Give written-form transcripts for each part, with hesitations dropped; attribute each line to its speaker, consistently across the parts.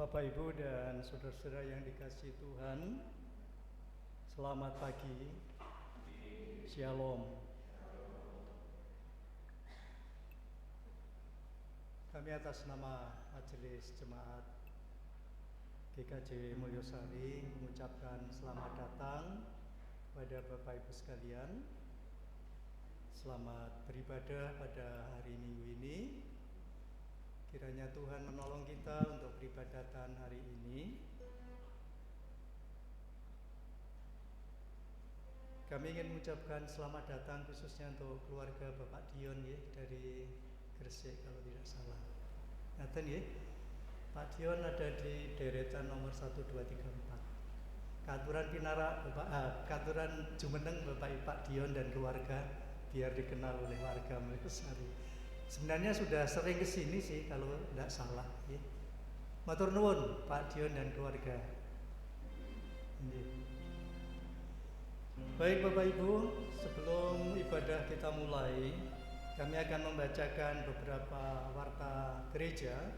Speaker 1: Bapak, Ibu, dan saudara-saudara yang dikasihi Tuhan, selamat pagi. Shalom. Kami atas nama Majelis Jemaat GKJ Mulyosari mengucapkan selamat datang kepada Bapak Ibu sekalian. Selamat beribadah pada hari Minggu ini. Kiranya Tuhan menolong kita untuk peribadatan hari ini. Kami ingin mengucapkan selamat datang khususnya untuk keluarga Bapak Dion ya, dari Gresik kalau tidak salah. Ngaten ya, Pak Dion ada di deretan nomor 1, 2, 3, 4. Katuran Pinara Katuran Jumeneng Bapak Pak Dion dan keluarga, biar dikenal oleh warga Mulyosari. Sebenarnya sudah sering kesini sih kalau tidak salah ya. Matur nuwun Pak Dion dan keluarga. Baik Bapak Ibu, sebelum ibadah kita mulai, kami akan membacakan beberapa warta gereja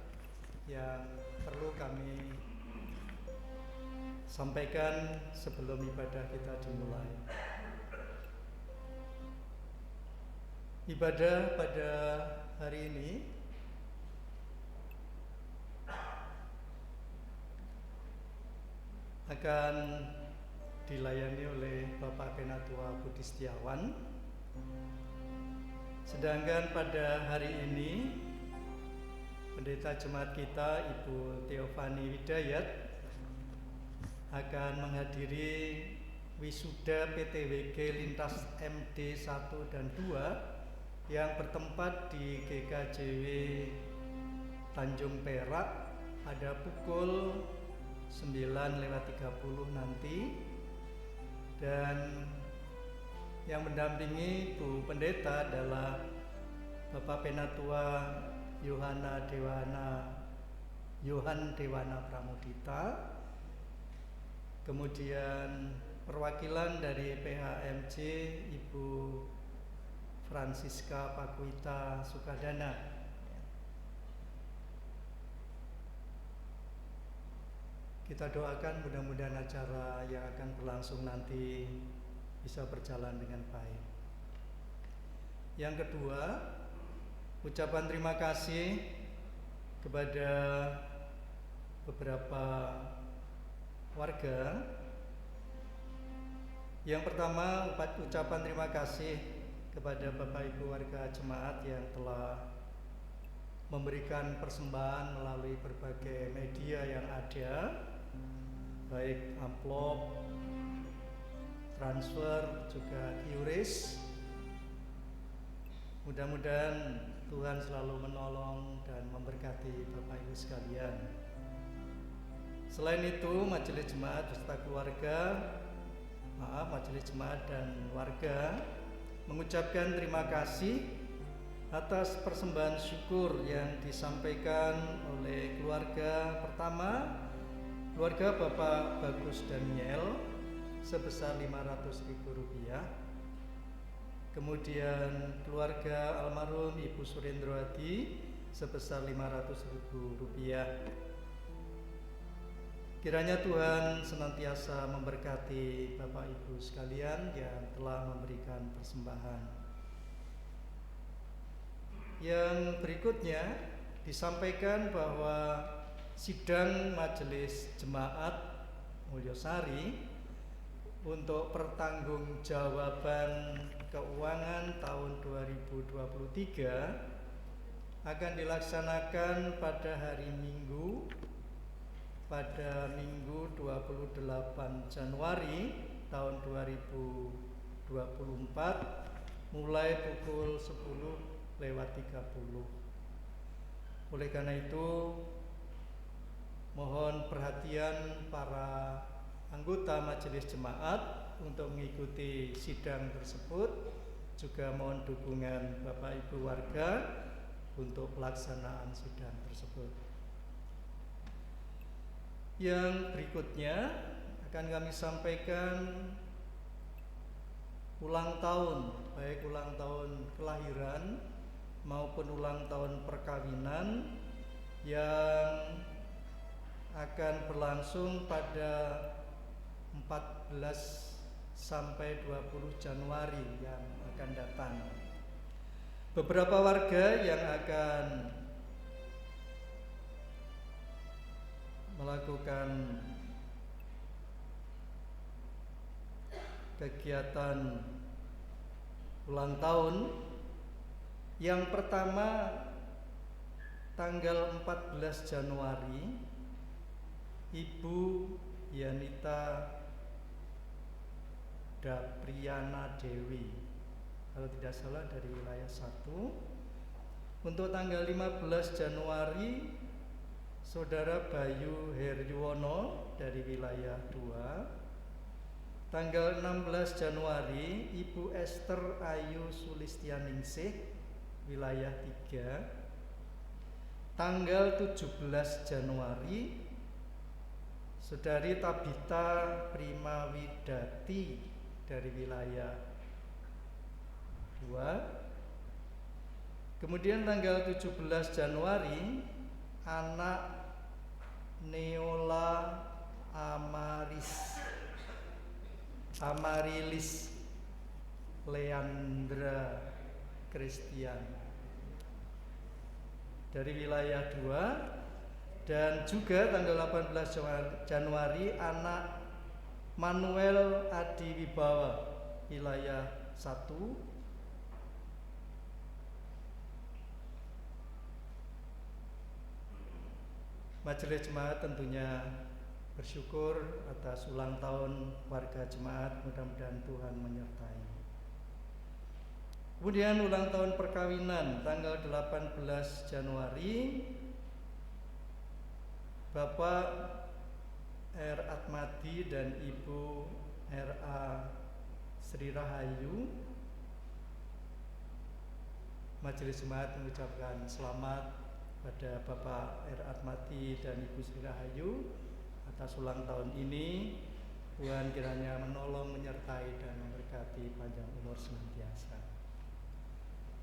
Speaker 1: yang perlu kami sampaikan sebelum ibadah kita dimulai. Ibadah pada hari ini akan dilayani oleh Bapak Penatua Budi Setiawan. Sedangkan pada hari ini Pendeta Jemaat kita Ibu Theophany Hidayat akan menghadiri wisuda PTWG lintas MD 1 dan 2 yang bertempat di GKJW Tanjung Perak pada pukul 9:30 nanti, dan yang mendampingi Bu Pendeta adalah Bapak Penatua Yohan Dewana Pramudita, kemudian perwakilan dari PHMJ Ibu Francisca Pakuita Sukadana. Kita doakan mudah-mudahan acara yang akan berlangsung nanti bisa berjalan dengan baik. Yang kedua, ucapan terima kasih kepada beberapa warga. Yang pertama, ucapan terima kasih kepada Bapak Ibu warga jemaat yang telah memberikan persembahan melalui berbagai media yang ada, baik amplop, transfer, juga QRIS. Mudah-mudahan Tuhan selalu menolong dan memberkati Bapak Ibu sekalian. Selain itu, Majelis Jemaat beserta Majelis Jemaat dan warga mengucapkan terima kasih atas persembahan syukur yang disampaikan oleh keluarga pertama, keluarga Bapak Bagus Daniel sebesar Rp500.000, kemudian keluarga almarhum Ibu Surendrawati sebesar Rp500.000. Kiranya Tuhan senantiasa memberkati Bapak Ibu sekalian yang telah memberikan persembahan. Yang berikutnya disampaikan bahwa sidang Majelis Jemaat Mulyosari untuk pertanggungjawaban keuangan tahun 2023 akan dilaksanakan pada hari Minggu, pada Minggu 28 Januari tahun 2024 mulai pukul 10:30. Oleh karena itu, mohon perhatian para anggota Majelis Jemaat untuk mengikuti sidang tersebut. Juga mohon dukungan Bapak Ibu warga untuk pelaksanaan sidang tersebut. Yang berikutnya akan kami sampaikan ulang tahun, baik ulang tahun kelahiran maupun ulang tahun perkawinan yang akan berlangsung pada 14 sampai 20 Januari yang akan datang. Beberapa warga yang akan melakukan kegiatan ulang tahun. Yang pertama tanggal 14 Januari, Ibu Yanita Dapriana Dewi, kalau tidak salah dari wilayah 1. Untuk tanggal 15 Januari Saudara Bayu Heryuwono dari wilayah 2. Tanggal 16 Januari Ibu Esther Ayu Sulistianingsih, wilayah 3. Tanggal 17 Januari Saudari Tabita Primawidati dari wilayah 2. Kemudian tanggal 17 Januari anak Neola Amarilis Leandra Christian dari wilayah 2. Dan juga tanggal 18 Januari anak Manuel Adi Wibawa, wilayah 1. Majelis Jemaat tentunya bersyukur atas ulang tahun warga jemaat, mudah-mudahan Tuhan menyertai. Kemudian ulang tahun perkawinan tanggal 18 Januari Bapak R. Atmadi dan Ibu R.A. Sri Rahayu. Majelis Jemaat mengucapkan selamat pada Bapak R. Atmadi dan Ibu Sri Rahayu atas ulang tahun ini. Tuhan kiranya menolong, menyertai dan memberkati panjang umur senantiasa.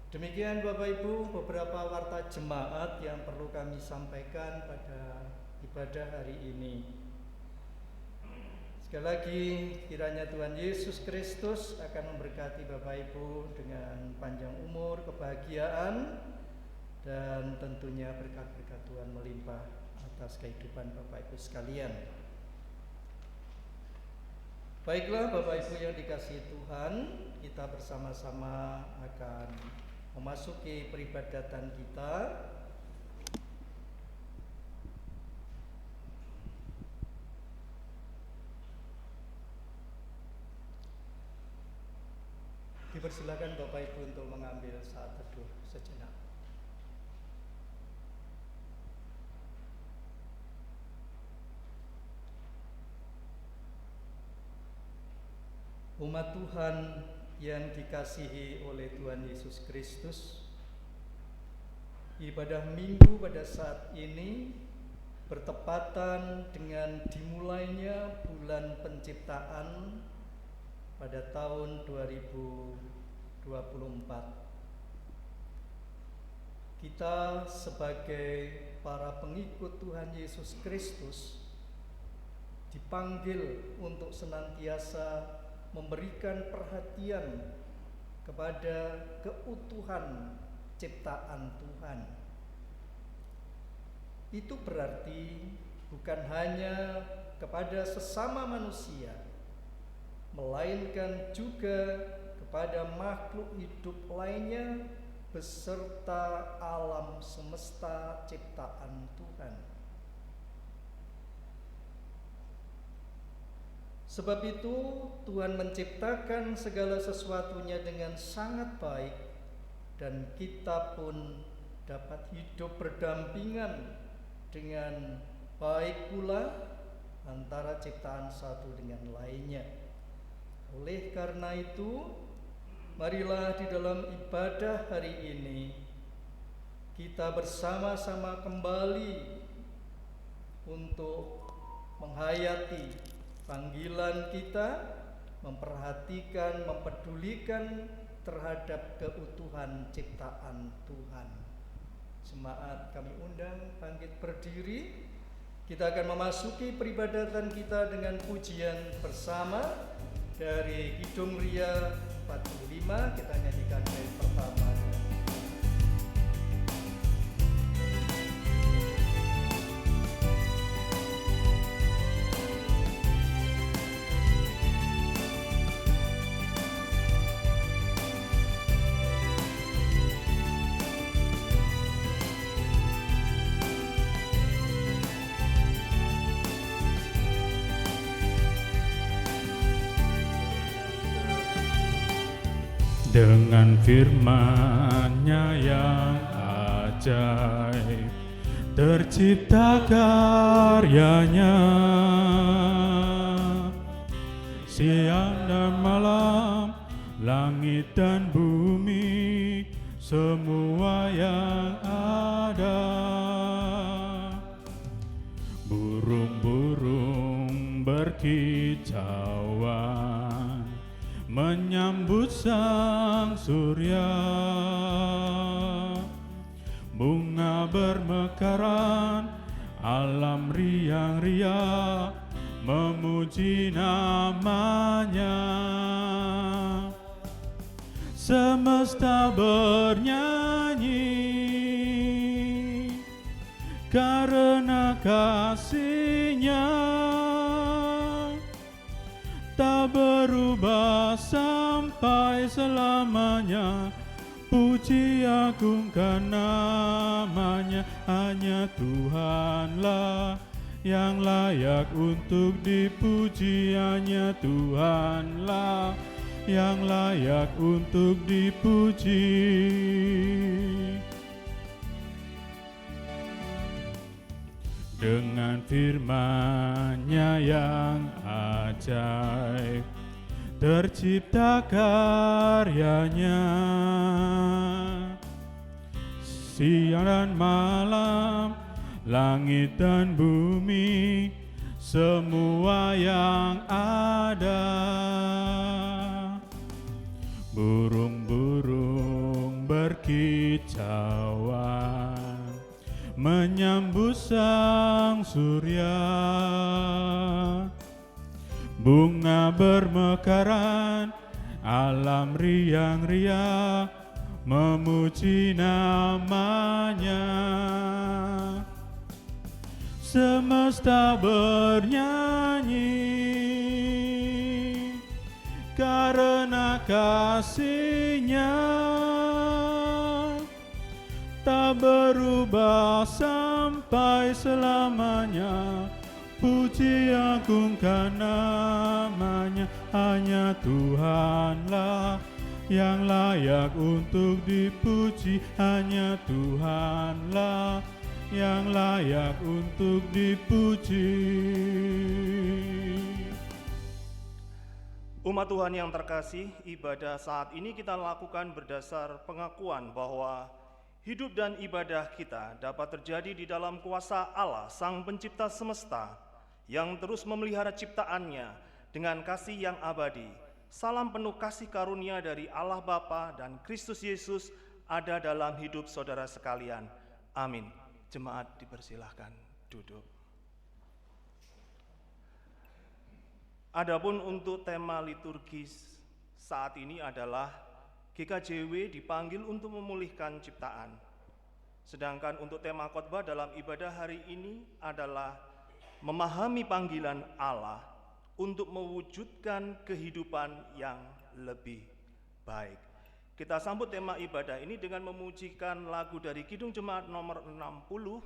Speaker 1: Demikian Bapak Ibu beberapa warta jemaat yang perlu kami sampaikan pada ibadah hari ini. Sekali lagi kiranya Tuhan Yesus Kristus akan memberkati Bapak Ibu dengan panjang umur, kebahagiaan, dan tentunya berkat-berkat Tuhan melimpah atas kehidupan Bapak Ibu sekalian. Baiklah Bapak Ibu yang dikasihi Tuhan, kita bersama-sama akan memasuki peribadatan kita. Dipersilakan Bapak Ibu untuk mengambil saat teduh sejenak. Umat Tuhan yang dikasihi oleh Tuhan Yesus Kristus, ibadah Minggu pada saat ini bertepatan dengan dimulainya bulan penciptaan pada tahun 2024. Kita sebagai para pengikut Tuhan Yesus Kristus dipanggil untuk senantiasa memberikan perhatian kepada keutuhan ciptaan Tuhan. Itu berarti bukan hanya kepada sesama manusia, melainkan juga kepada makhluk hidup lainnya beserta alam semesta ciptaan Tuhan. Sebab itu Tuhan menciptakan segala sesuatunya dengan sangat baik, dan kita pun dapat hidup berdampingan dengan baik pula antara ciptaan satu dengan lainnya. Oleh karena itu, marilah di dalam ibadah hari ini kita bersama-sama kembali untuk menghayati panggilan kita, memperhatikan, mempedulikan terhadap keutuhan ciptaan Tuhan. Jemaat kami undang bangkit berdiri, Kita akan memasuki peribadatan kita dengan pujian bersama dari Kidung Ria 45. Kita nyanyikan bait pertama.
Speaker 2: Dengan firman-Nya yang ajaib, tercipta karyanya. Siang dan malam, langit dan bumi, semua yang ada. Burung-burung berkicauan, menyambut sang surya. Bunga bermekaran, alam riang-riang, memuji namanya. Semesta bernyanyi karena kasih-Nya, tak berubah sampai selamanya. Puji agungkan namanya, hanya Tuhanlah yang layak untuk dipuji, hanya Tuhanlah yang layak untuk dipuji. Dengan firman-Nya yang ajaib, tercipta karyanya. Siang dan malam, langit dan bumi, semua yang ada. Burung-burung berkicauan, menyambut sang surya. Bunga bermekaran, alam riang-riang, memuji namanya. Semesta bernyanyi karena kasih-Nya, tak berubah sampai selamanya. Puji agungkan namanya, hanya Tuhanlah yang layak untuk dipuji, hanya Tuhanlah yang layak untuk dipuji.
Speaker 3: Umat Tuhan yang terkasih, ibadah saat ini kita lakukan berdasar pengakuan bahwa hidup dan ibadah kita dapat terjadi di dalam kuasa Allah, Sang Pencipta semesta, yang terus memelihara ciptaannya dengan kasih yang abadi. Salam penuh kasih karunia dari Allah Bapa dan Kristus Yesus ada dalam hidup saudara sekalian. Amin. Jemaat dipersilahkan duduk. Adapun untuk tema liturgis saat ini adalah GKJW dipanggil untuk memulihkan ciptaan. Sedangkan untuk tema khotbah dalam ibadah hari ini adalah memahami panggilan Allah untuk mewujudkan kehidupan yang lebih baik. Kita sambut tema ibadah ini dengan memujikan lagu dari Kidung Jemaat nomor 60,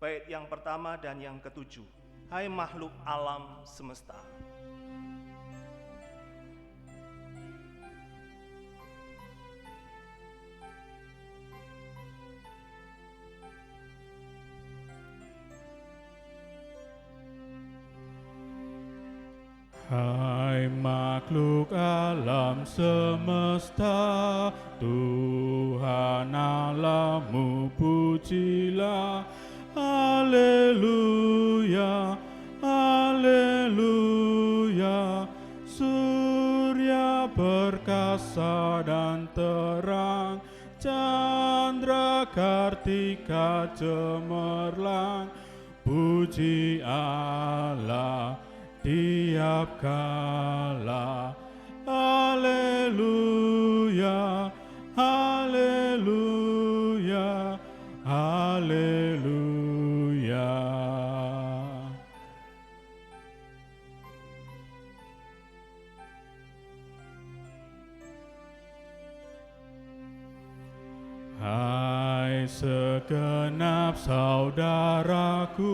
Speaker 3: bait yang pertama dan yang ketujuh. Hai makhluk alam semesta.
Speaker 2: Hai makhluk alam semesta, Tuhan Allahmu pujilah. Haleluya, haleluya. Surya perkasa dan terang, candra kartika cemerlang. puji Allah tiap kala. Haleluya, haleluya, haleluya. Hai segenap saudaraku,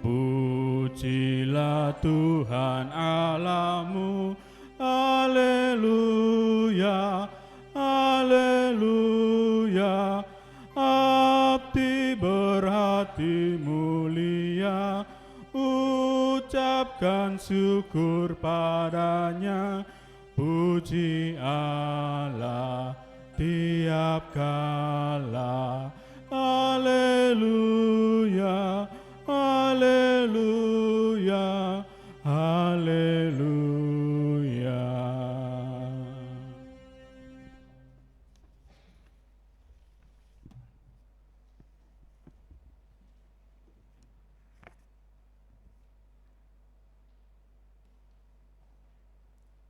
Speaker 2: pujilah Tuhan Allahmu. Haleluya, haleluya. Abdi berhati mulia, ucapkan syukur padanya. Puji Allah tiap kala. Haleluya, haleluya, haleluya.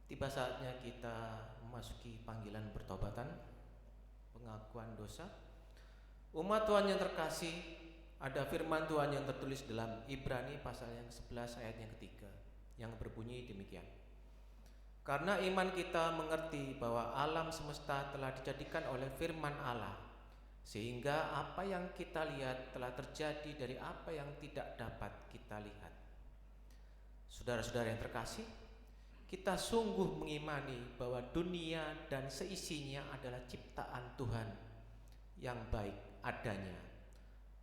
Speaker 4: Tiba saatnya kita memasuki panggilan pertobatan, pengakuan dosa. Umat Tuhan yang terkasih, ada firman Tuhan yang tertulis dalam Ibrani pasal yang 11 ayat yang ketiga, yang berbunyi demikian. Karena iman kita mengerti bahwa alam semesta telah dijadikan oleh firman Allah, sehingga apa yang kita lihat telah terjadi dari apa yang tidak dapat kita lihat. Saudara-saudara yang terkasih, kita sungguh mengimani bahwa dunia dan seisinya adalah ciptaan Tuhan yang baik adanya.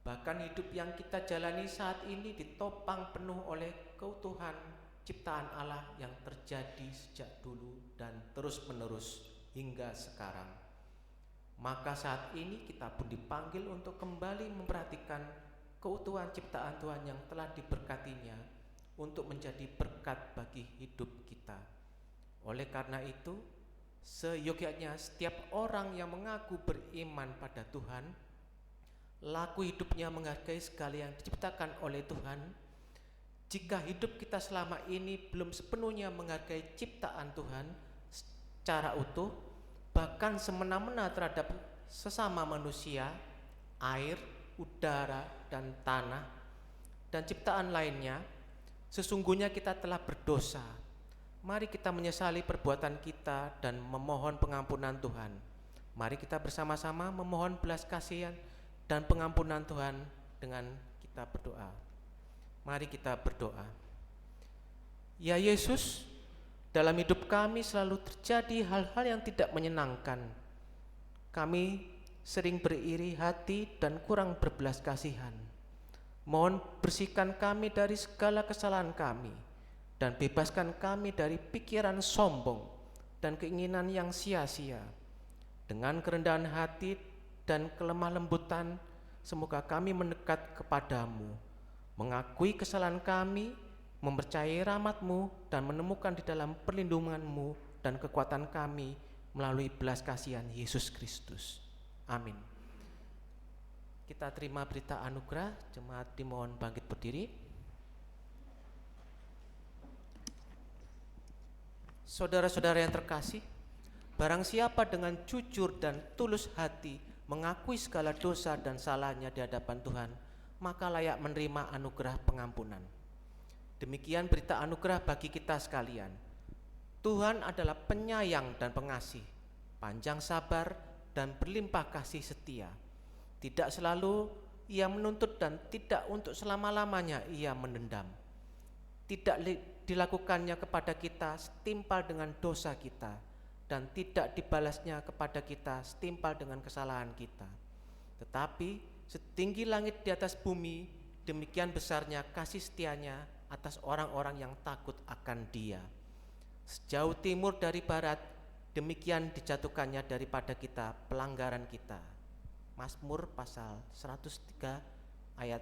Speaker 4: Bahkan hidup yang kita jalani saat ini ditopang penuh oleh keutuhan ciptaan Allah yang terjadi sejak dulu dan terus-menerus hingga sekarang. Maka saat ini kita pun dipanggil untuk kembali memperhatikan keutuhan ciptaan Tuhan yang telah diberkatinya untuk menjadi berkat bagi hidup kita. Oleh karena itu, seyogyanya setiap orang yang mengaku beriman pada Tuhan, laku hidupnya menghargai segala yang diciptakan oleh Tuhan. Jika hidup kita selama ini belum sepenuhnya menghargai ciptaan Tuhan secara utuh, bahkan semena-mena terhadap sesama manusia, air, udara, dan tanah, dan ciptaan lainnya, sesungguhnya kita telah berdosa. Mari kita menyesali perbuatan kita dan memohon pengampunan Tuhan. Mari kita bersama-sama memohon belas kasihan dan pengampunan Tuhan dengan kita berdoa. Mari kita berdoa. Ya Yesus, dalam hidup kami selalu terjadi hal-hal yang tidak menyenangkan. Kami sering beriri hati dan kurang berbelas kasihan. Mohon bersihkan kami dari segala kesalahan kami dan bebaskan kami dari pikiran sombong dan keinginan yang sia-sia. Dengan kerendahan hati dan kelemah lembutan, semoga kami mendekat kepadamu, mengakui kesalahan kami, mempercayai rahmat-Mu, dan menemukan di dalam perlindungan-Mu dan kekuatan kami melalui belas kasihan Yesus Kristus. Amin. Kita terima berita anugerah, jemaat dimohon bangkit berdiri. Saudara-saudara yang terkasih, barang siapa dengan jujur dan tulus hati mengakui segala dosa dan salahnya di hadapan Tuhan, maka layak menerima anugerah pengampunan. Demikian berita anugerah bagi kita sekalian. Tuhan adalah penyayang dan pengasih, panjang sabar dan berlimpah kasih setia. Tidak selalu Ia menuntut dan tidak untuk selama-lamanya Ia mendendam. Tidak dilakukannya kepada kita setimpal dengan dosa kita, dan tidak dibalasnya kepada kita setimpal dengan kesalahan kita. Tetapi setinggi langit di atas bumi, demikian besarnya kasih setianya atas orang-orang yang takut akan Dia. Sejauh timur dari barat, demikian dijatuhkannya daripada kita pelanggaran kita. Mazmur pasal 103 ayat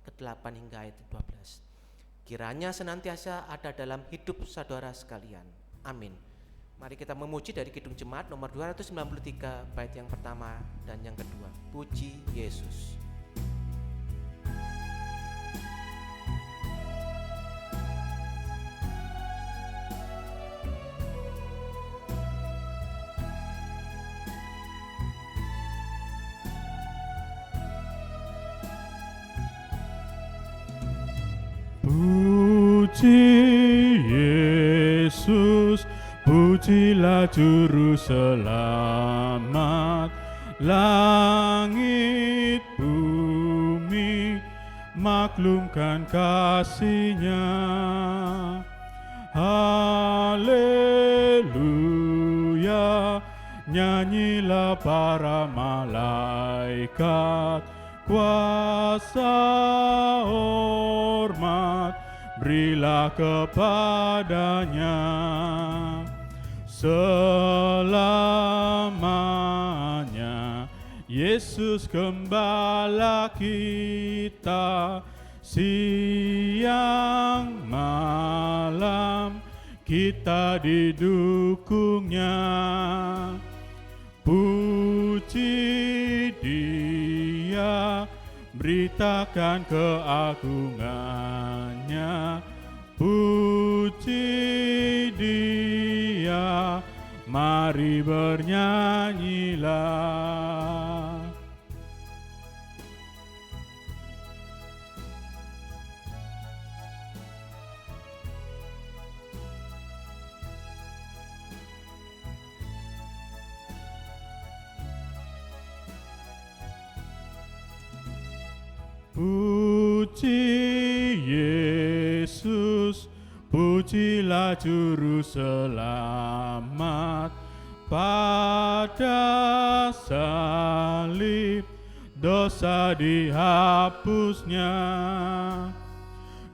Speaker 4: ke-8 hingga ayat 12. Kiranya senantiasa ada dalam hidup saudara sekalian. Amin. Mari kita memuji dari Kidung Jemaat nomor 293 bait yang pertama dan yang kedua. Puji Yesus.
Speaker 2: Puji Yesus, pujilah Juru Selamat. Langit bumi maklumkan kasih-Nya. Haleluya, nyanyilah para malaikat. Kuasa hormat berilah kepadanya. Selamanya Yesus Gembala kita, siang malam kita didukung-Nya. Puji Dia, beritakan keagungan-Nya. Puji Dia, mari bernyanyilah. Puji Yesus, pujilah Juru Selamat. Pada salib dosa dihapus-Nya.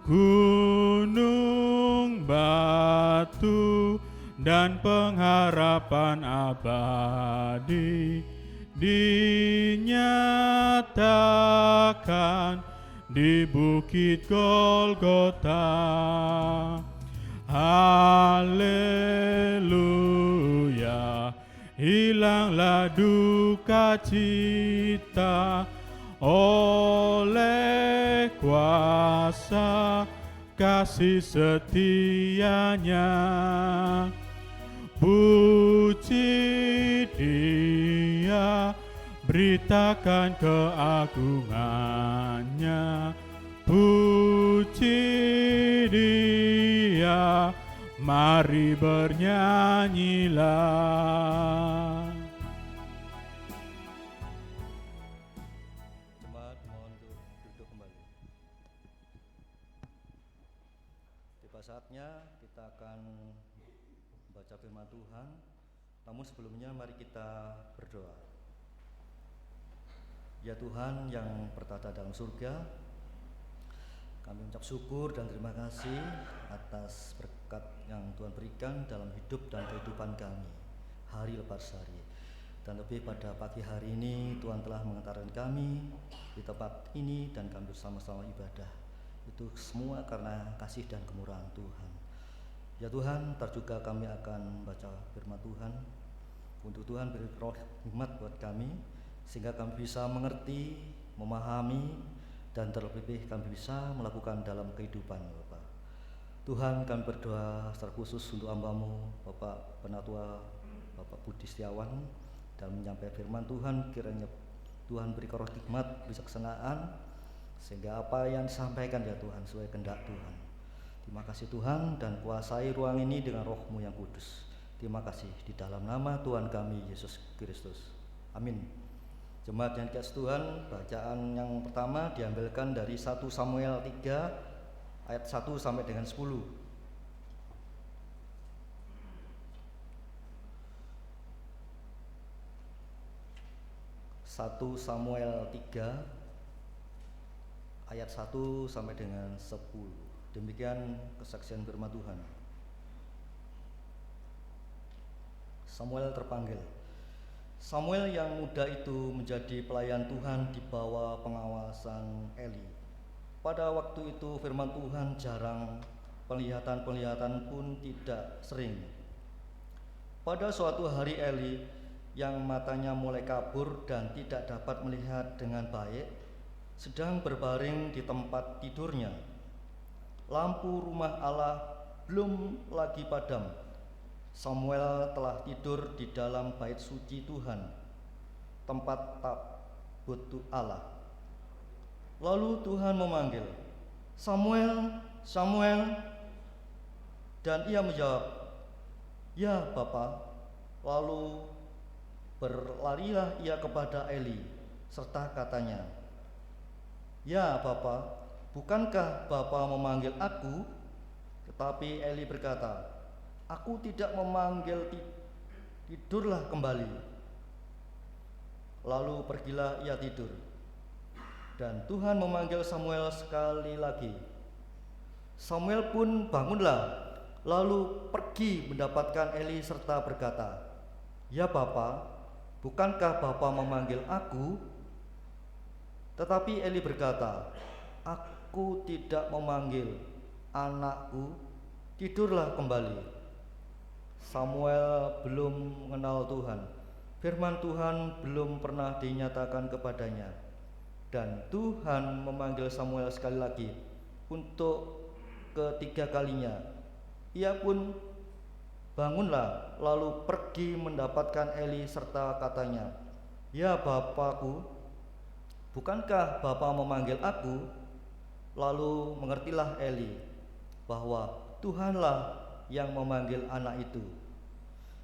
Speaker 2: Gunung batu dan pengharapan abadi dinyatakan di Bukit Golgota. Haleluya, hilanglah duka cita oleh kuasa kasih setia-Nya. Puji Dia, beritakan keagungan-Nya. Puji Dia, mari bernyanyilah.
Speaker 5: Jemaat mohon untuk duduk kembali. Tiba saatnya kita akan membaca firman Tuhan. Namun sebelumnya mari kita berdoa. Ya Tuhan yang bertata dalam surga, kami ucap syukur dan terima kasih atas berkat yang Tuhan berikan dalam hidup dan kehidupan kami hari lepas hari. Dan lebih pada pagi hari ini Tuhan telah mengantarkan kami di tempat ini dan kami bersama-sama ibadah. Itu semua karena kasih dan kemurahan Tuhan. Ya Tuhan, ntar juga kami akan membaca firman Tuhan. Untuk Tuhan beri roh hikmat buat kami, sehingga kami bisa mengerti, memahami, dan terlebih kami bisa melakukan dalam kehidupan Bapak. Tuhan, kami berdoa secara khusus untuk hamba-Mu Bapak Penatua Bapak Budi Setiawan dalam menyampaikan firman Tuhan. Kiranya Tuhan beri roh hikmat, bijaksanaan, sehingga apa yang disampaikan ya Tuhan sesuai kehendak Tuhan. Terima kasih Tuhan, dan kuasai ruang ini dengan roh-Mu yang kudus. Terima kasih di dalam nama Tuhan kami Yesus Kristus. Amin. Jemaat yang dikasihi Tuhan, bacaan yang pertama diambilkan dari 1 Samuel 3 ayat 1 sampai dengan 10. 1 Samuel 3 ayat 1 sampai dengan 10. Demikian kesaksian firman Tuhan. Samuel terpanggil. Samuel yang muda itu menjadi pelayan Tuhan di bawah pengawasan Eli. Pada waktu itu firman Tuhan jarang, penglihatan pun tidak sering. Pada suatu hari Eli yang matanya mulai kabur dan tidak dapat melihat dengan baik, sedang berbaring di tempat tidurnya. Lampu rumah Allah belum lagi padam. Samuel telah tidur di dalam bait suci Tuhan, tempat tabut Allah. Lalu Tuhan memanggil, "Samuel, Samuel." Dan ia menjawab, "Ya, Bapa." Lalu berlarilah ia kepada Eli serta katanya, "Ya, Bapa, bukankah Bapa memanggil aku?" Tetapi Eli berkata, "Aku tidak memanggil, tidurlah kembali." Lalu pergilah ia tidur. Dan Tuhan memanggil Samuel sekali lagi. Samuel pun bangunlah, lalu pergi mendapatkan Eli serta berkata, "Ya Bapa, bukankah Bapa memanggil aku?" Tetapi Eli berkata, "Aku tidak memanggil, anakku, tidurlah kembali." Samuel belum mengenal Tuhan. Firman Tuhan belum pernah dinyatakan kepadanya. Dan Tuhan memanggil Samuel sekali lagi untuk ketiga kalinya. Ia pun bangunlah, lalu pergi mendapatkan Eli serta katanya, "Ya Bapakku, bukankah Bapa memanggil aku?" Lalu mengertilah Eli bahwa Tuhanlah yang memanggil anak itu.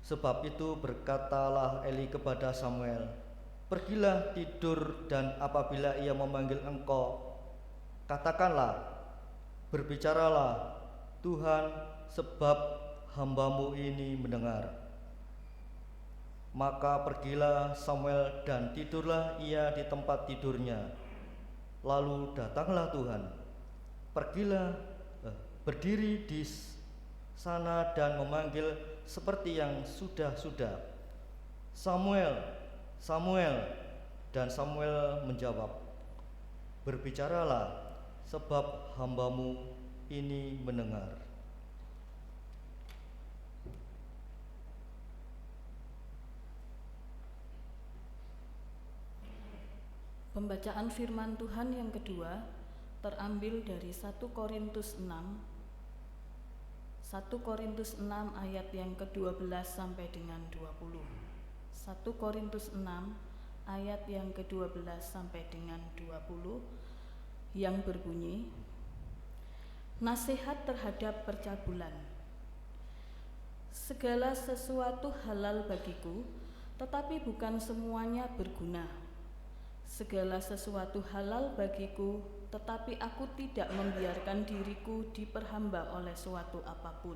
Speaker 5: Sebab itu berkatalah Eli kepada Samuel, "Pergilah tidur, dan apabila ia memanggil engkau, katakanlah, berbicaralah, Tuhan, sebab hamba-Mu ini mendengar." Maka pergilah Samuel dan tidurlah ia di tempat tidurnya. Lalu datanglah Tuhan, berdiri di sana dan memanggil seperti yang sudah-sudah, "Samuel, Samuel." Dan Samuel menjawab, "Berbicaralah, sebab hamba-Mu ini mendengar."
Speaker 6: Pembacaan firman Tuhan yang kedua terambil dari 1 Korintus 6 ayat yang ke-12 sampai dengan 20. 1 Korintus 6 ayat yang ke-12 sampai dengan 20 yang berbunyi, "Nasihat terhadap percabulan. Segala sesuatu halal bagiku, tetapi bukan semuanya berguna. Segala sesuatu halal bagiku, tetapi aku tidak membiarkan diriku diperhamba oleh suatu apapun.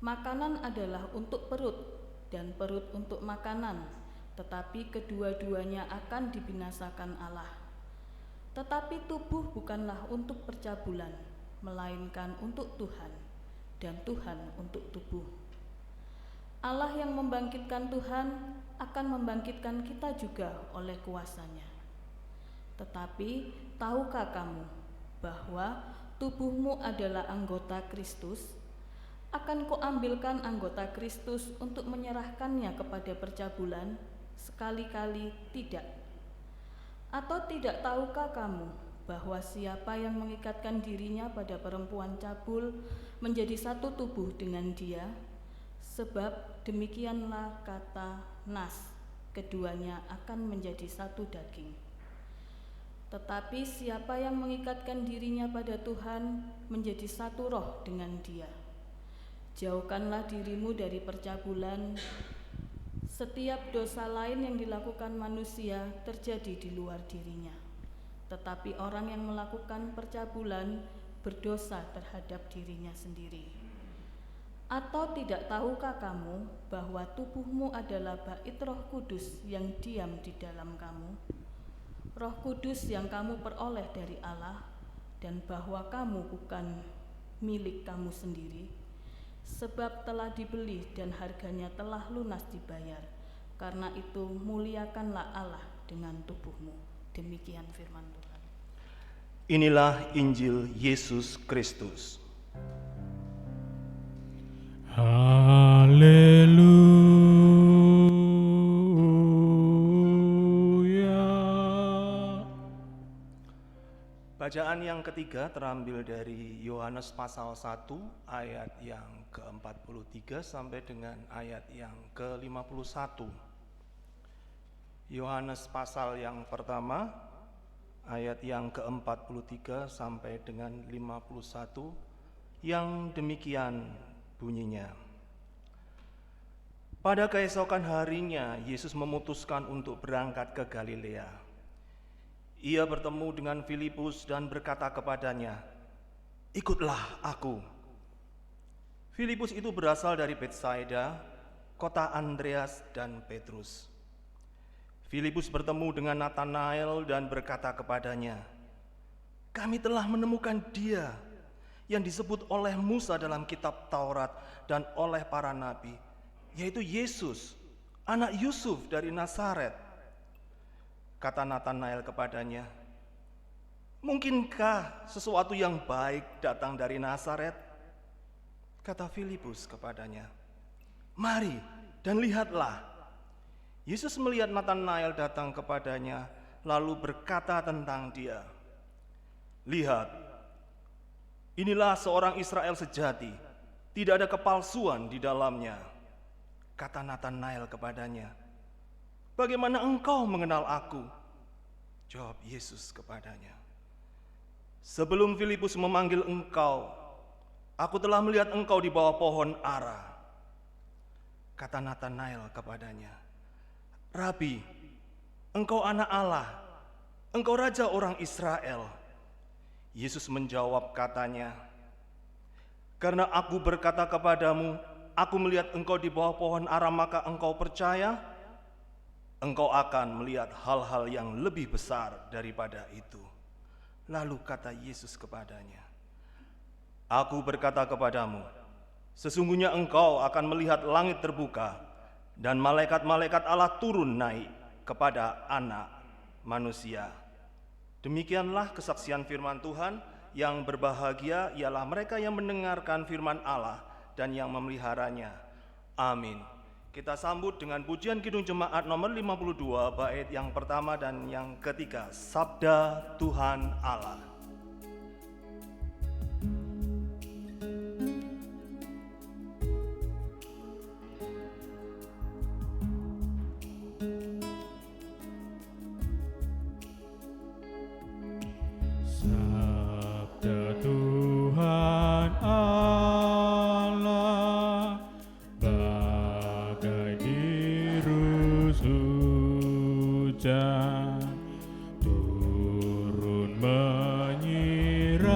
Speaker 6: Makanan adalah untuk perut, dan perut untuk makanan, tetapi kedua-duanya akan dibinasakan Allah. Tetapi tubuh bukanlah untuk percabulan, melainkan untuk Tuhan, dan Tuhan untuk tubuh. Allah yang membangkitkan Tuhan akan membangkitkan kita juga oleh kuasa-Nya. Tetapi tahukah kamu bahwa tubuhmu adalah anggota Kristus? Akan kuambilkan anggota Kristus untuk menyerahkannya kepada percabulan? Sekali-kali tidak. Atau tidak tahukah kamu bahwa siapa yang mengikatkan dirinya pada perempuan cabul menjadi satu tubuh dengan dia? Sebab demikianlah kata nas, keduanya akan menjadi satu daging. Tetapi siapa yang mengikatkan dirinya pada Tuhan menjadi satu roh dengan dia. Jauhkanlah dirimu dari percabulan. Setiap dosa lain yang dilakukan manusia terjadi di luar dirinya. Tetapi orang yang melakukan percabulan berdosa terhadap dirinya sendiri. Atau tidak tahukah kamu bahwa tubuhmu adalah bait Roh Kudus yang diam di dalam kamu? Roh Kudus yang kamu peroleh dari Allah, dan bahwa kamu bukan milik kamu sendiri, sebab telah dibeli dan harganya telah lunas dibayar. Karena itu muliakanlah Allah dengan tubuhmu. Demikian firman Tuhan.
Speaker 3: Inilah Injil Yesus Kristus.
Speaker 2: Haleluya.
Speaker 3: Bacaan yang ketiga terambil dari Yohanes pasal 1 ayat yang ke-43 sampai dengan ayat yang ke-51. Yohanes pasal yang pertama ayat yang ke-43 sampai dengan 51 yang demikian bunyinya. Pada keesokan harinya, Yesus memutuskan untuk berangkat ke Galilea. Ia bertemu dengan Filipus dan berkata kepadanya, "Ikutlah aku." Filipus itu berasal dari Betsaida, kota Andreas dan Petrus. Filipus bertemu dengan Natanael dan berkata kepadanya, "Kami telah menemukan Dia yang disebut oleh Musa dalam kitab Taurat dan oleh para nabi, yaitu Yesus, anak Yusuf dari Nazaret." Kata Natanael kepadanya, "Mungkinkah sesuatu yang baik datang dari Nazaret?" Kata Filipus kepadanya, "Mari dan lihatlah." Yesus melihat Natanael datang kepadanya, lalu berkata tentang dia, "Lihat, inilah seorang Israel sejati, tidak ada kepalsuan di dalamnya." Kata Natanael kepadanya, "Bagaimana engkau mengenal aku?" Jawab Yesus kepadanya, "Sebelum Filipus memanggil engkau, aku telah melihat engkau di bawah pohon ara." Kata Natanael kepadanya, "Rabi, engkau anak Allah, engkau raja orang Israel." Yesus menjawab katanya, "Karena aku berkata kepadamu, aku melihat engkau di bawah pohon ara, maka engkau percaya? Engkau akan melihat hal-hal yang lebih besar daripada itu." Lalu kata Yesus kepadanya, "Aku berkata kepadamu, sesungguhnya engkau akan melihat langit terbuka dan malaikat-malaikat Allah turun naik kepada Anak Manusia." Demikianlah kesaksian firman Tuhan. Yang berbahagia ialah mereka yang mendengarkan firman Allah dan yang memeliharanya. Amin. Kita sambut dengan pujian Kidung Jemaat nomor 52, bait yang pertama dan yang ketiga, Sabda Tuhan Allah.
Speaker 2: Sabda Tuhan Allah bagai dirus hujan turun menyirami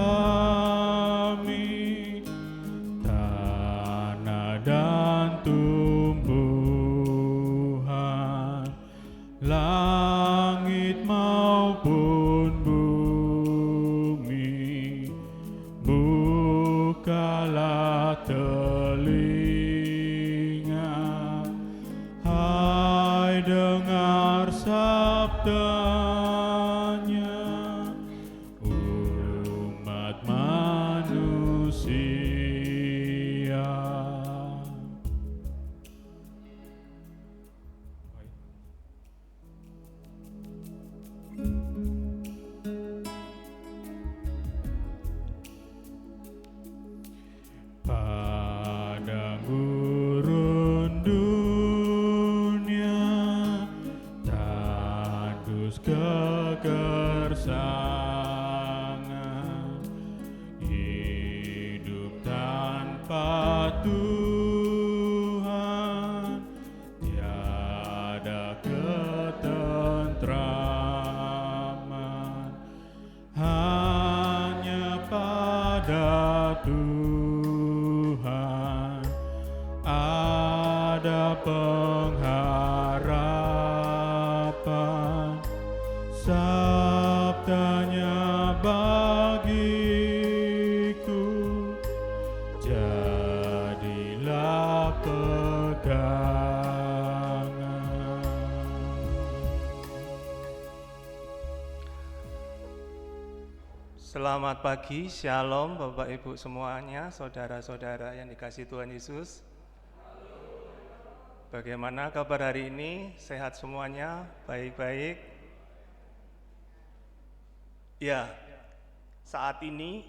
Speaker 2: tanah dan tumbuhan, langit maupun bumi. Bukalah telinga, hai dengar sabdanya, umat manusia. Padang gurun dunia, tandus kegersangan, hidup tanpa Tuhan, tiada ketentraman, hanya pada Tuhan ada pengharapan. Sabdanya bagiku jadilah pegangan.
Speaker 3: Selamat pagi, Shalom Bapak Ibu semuanya, saudara-saudara yang dikasihi Tuhan Yesus. Bagaimana kabar hari ini? Sehat semuanya? Baik-baik? Ya, saat ini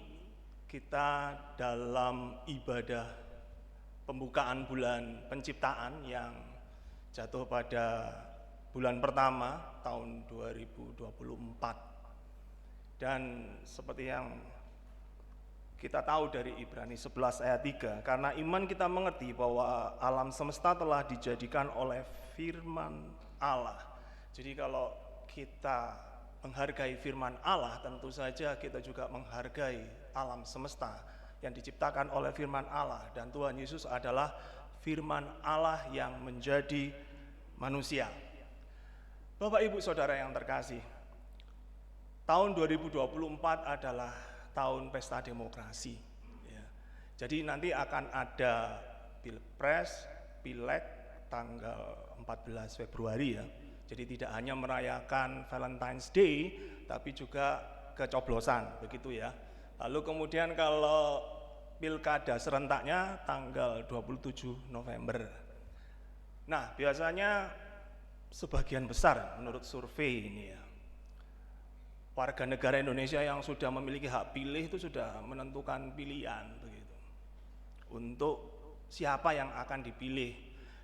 Speaker 3: kita dalam ibadah pembukaan bulan penciptaan yang jatuh pada bulan pertama tahun 2024. Dan seperti yang kita tahu dari Ibrani 11 ayat 3, karena iman kita mengerti bahwa alam semesta telah dijadikan oleh firman Allah. Jadi kalau kita menghargai firman Allah, tentu saja kita juga menghargai alam semesta yang diciptakan oleh firman Allah. Dan Tuhan Yesus adalah firman Allah yang menjadi manusia. Bapak Ibu Saudara yang terkasih, tahun 2024 adalah tahun pesta demokrasi. Ya. Jadi nanti akan ada Pilpres, Pileg tanggal 14 Februari ya. Jadi tidak hanya merayakan Valentine's Day, tapi juga kecoblosan, begitu ya. Lalu kemudian kalau pilkada serentaknya tanggal 27 November. Nah, biasanya sebagian besar menurut survei ini ya, warga negara Indonesia yang sudah memiliki hak pilih itu sudah menentukan pilihan begitu untuk siapa yang akan dipilih,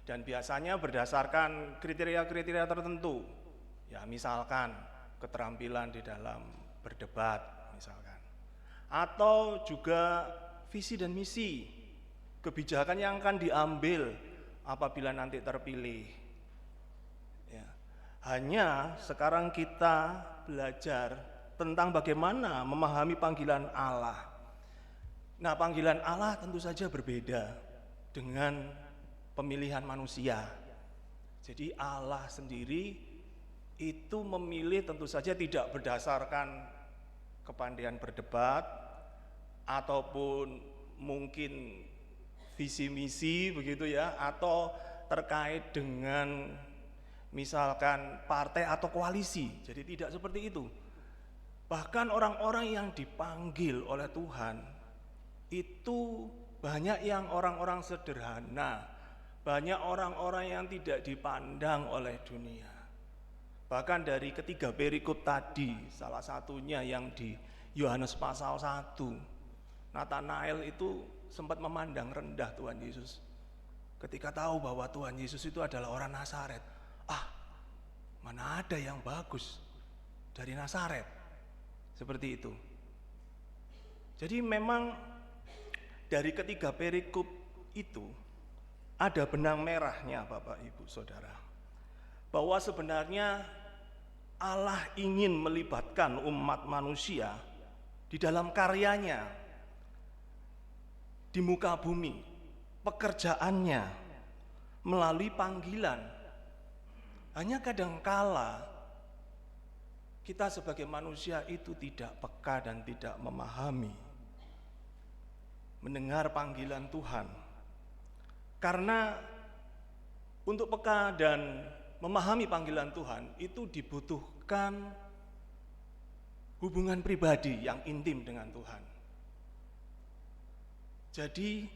Speaker 3: dan biasanya berdasarkan kriteria-kriteria tertentu ya, misalkan keterampilan di dalam berdebat misalkan, atau juga visi dan misi kebijakan yang akan diambil apabila nanti terpilih ya. Hanya sekarang kita belajar tentang bagaimana memahami panggilan Allah. Nah, panggilan Allah tentu saja berbeda dengan pemilihan manusia. Jadi Allah sendiri itu memilih tentu saja tidak berdasarkan kepandaian berdebat ataupun mungkin visi misi begitu ya, atau terkait dengan misalkan partai atau koalisi. Jadi tidak seperti itu. Bahkan orang-orang yang dipanggil oleh Tuhan itu banyak yang orang-orang sederhana, banyak orang-orang yang tidak dipandang oleh dunia. Bahkan dari ketiga perikop tadi, salah satunya yang di Yohanes pasal 1, Nathanael itu sempat memandang rendah Tuhan Yesus ketika tahu bahwa Tuhan Yesus itu adalah orang Nazaret. Mana ada yang bagus dari Nazaret, seperti itu. Jadi memang dari ketiga perikop itu ada benang merahnya Bapak Ibu Saudara, bahwa sebenarnya Allah ingin melibatkan umat manusia di dalam karyanya di muka bumi, pekerjaannya melalui panggilan. Hanya kadangkala kita sebagai manusia itu tidak peka dan tidak memahami mendengar panggilan Tuhan. Karena untuk peka dan memahami panggilan Tuhan itu dibutuhkan hubungan pribadi yang intim dengan Tuhan. Jadi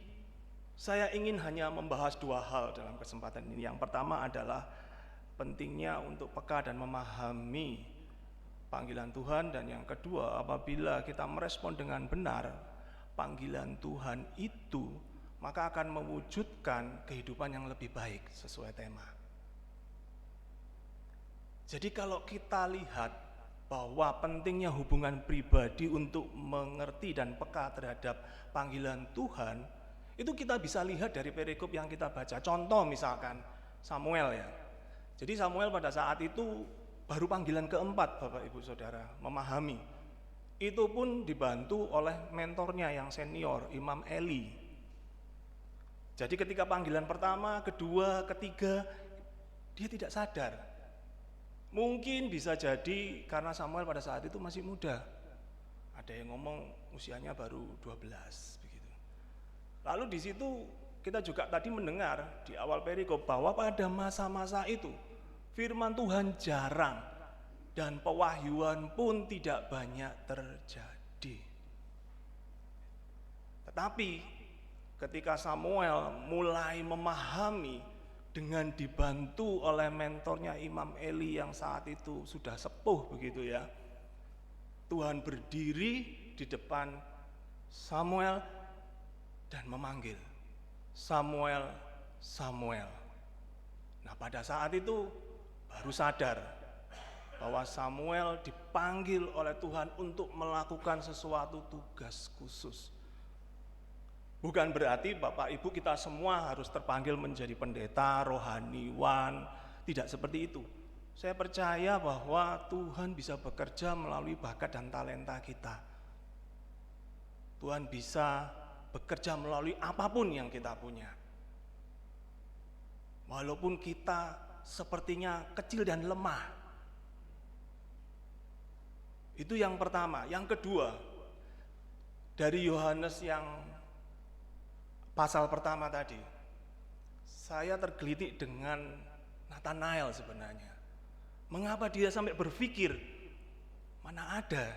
Speaker 3: saya ingin hanya membahas dua hal dalam kesempatan ini. Yang pertama adalah pentingnya untuk peka dan memahami panggilan Tuhan, dan yang kedua, apabila kita merespon dengan benar panggilan Tuhan itu, maka akan mewujudkan kehidupan yang lebih baik sesuai tema. Jadi kalau kita lihat bahwa pentingnya hubungan pribadi untuk mengerti dan peka terhadap panggilan Tuhan, itu kita bisa lihat dari perikop yang kita baca. Contoh misalkan Samuel ya. Jadi Samuel pada saat itu baru panggilan keempat Bapak Ibu Saudara, memahami. Itu pun dibantu oleh mentornya yang senior, Imam Eli. Jadi ketika panggilan pertama, kedua, ketiga, dia tidak sadar. Mungkin bisa jadi karena Samuel pada saat itu masih muda. Ada yang ngomong usianya baru 12 begitu. Lalu di situ kita juga tadi mendengar di awal perikop bahwa pada masa-masa itu firman Tuhan jarang dan pewahyuan pun tidak banyak terjadi. Tetapi ketika Samuel mulai memahami dengan dibantu oleh mentornya Imam Eli yang saat itu sudah sepuh begitu ya, Tuhan berdiri di depan Samuel dan memanggil, Samuel, Samuel. Nah pada saat itu baru sadar bahwa Samuel dipanggil oleh Tuhan untuk melakukan sesuatu tugas khusus. Bukan berarti Bapak Ibu kita semua harus terpanggil menjadi pendeta, rohaniwan, tidak seperti itu. Saya percaya bahwa Tuhan bisa bekerja melalui bakat dan talenta kita. Tuhan bisa bekerja melalui apapun yang kita punya. Walaupun kita sepertinya kecil dan lemah. Itu yang pertama. Yang kedua, dari Yohanes yang pasal pertama tadi, saya tergelitik dengan Nathanael sebenarnya. Mengapa dia sampai berpikir, mana ada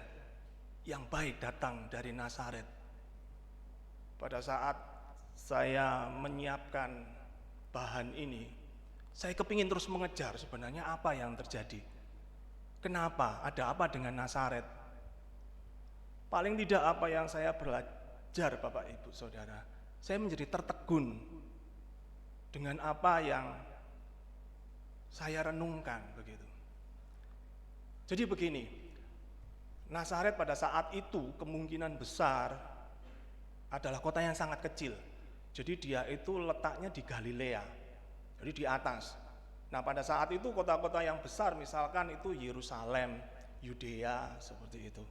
Speaker 3: yang baik datang dari Nazaret? Pada saat saya menyiapkan bahan ini, saya kepingin terus mengejar sebenarnya apa yang terjadi. Kenapa? Ada apa dengan Nazaret? Paling tidak apa yang saya belajar Bapak Ibu Saudara, saya menjadi tertegun dengan apa yang saya renungkan begitu. Jadi begini, Nazaret pada saat itu kemungkinan besar adalah kota yang sangat kecil. Jadi dia itu letaknya di Galilea, jadi di atas. Nah pada saat itu kota-kota yang besar misalkan itu Yerusalem, Yudea seperti itu.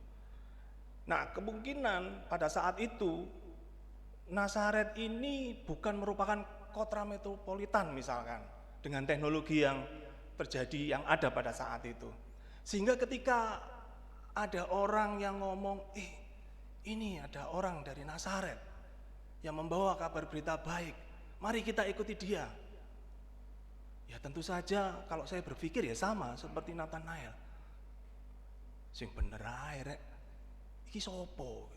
Speaker 3: Nah kemungkinan pada saat itu Nazaret ini bukan merupakan kota metropolitan misalkan dengan teknologi yang terjadi yang ada pada saat itu. Sehingga ketika ada orang yang ngomong, ini ada orang dari Nazaret yang membawa kabar berita baik, mari kita ikuti dia. Ya tentu saja kalau saya berpikir ya sama seperti Nathanael. Sing bener ae rek. Iki sopo?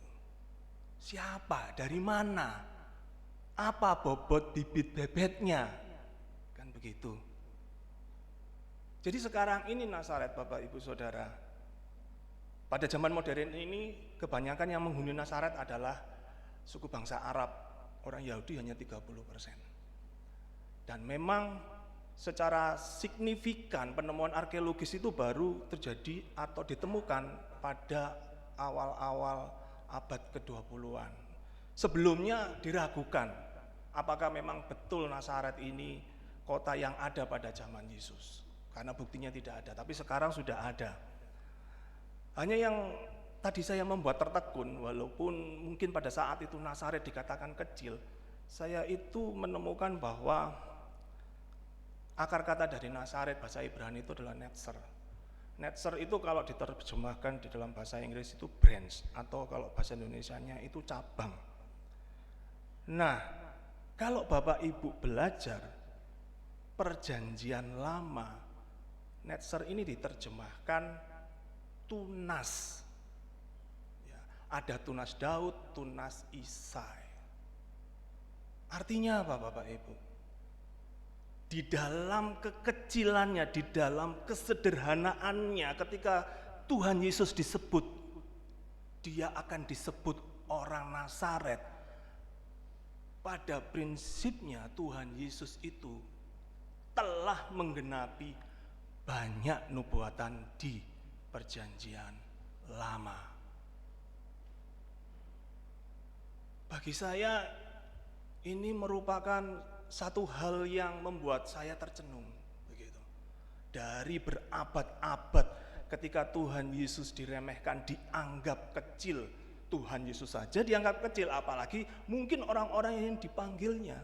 Speaker 3: Siapa? Dari mana? Apa bobot bibit bebetnya? Kan begitu. Jadi sekarang ini Nazaret Bapak Ibu Saudara. Pada zaman modern ini kebanyakan yang menghuni Nazaret adalah suku bangsa Arab. Orang Yahudi hanya 30%. Dan memang secara signifikan penemuan arkeologis itu baru terjadi atau ditemukan pada awal-awal abad ke-20-an. Sebelumnya diragukan apakah memang betul Nazaret ini kota yang ada pada zaman Yesus. Karena buktinya tidak ada, tapi sekarang sudah ada. Hanya yang tadi saya membuat tertegun, walaupun mungkin pada saat itu Nazaret dikatakan kecil, saya itu menemukan bahwa akar kata dari Nazaret bahasa Ibrani itu adalah netzer. Netzer itu kalau diterjemahkan di dalam bahasa Inggris itu branch, atau kalau bahasa Indonesianya itu cabang. Nah, kalau Bapak Ibu belajar Perjanjian Lama, netzer ini diterjemahkan tunas. Ya, ada tunas Daud, tunas Isai. Artinya apa Bapak Ibu? Di dalam kekecilannya, di dalam kesederhanaannya, ketika Tuhan Yesus disebut, dia akan disebut orang Nazaret. Pada prinsipnya Tuhan Yesus itu telah menggenapi banyak nubuatan di Perjanjian Lama. Bagi saya ini merupakan satu hal yang membuat saya tercenung begitu. Dari berabad-abad ketika Tuhan Yesus diremehkan, dianggap kecil, Tuhan Yesus saja dianggap kecil, apalagi mungkin orang-orang yang dipanggilnya.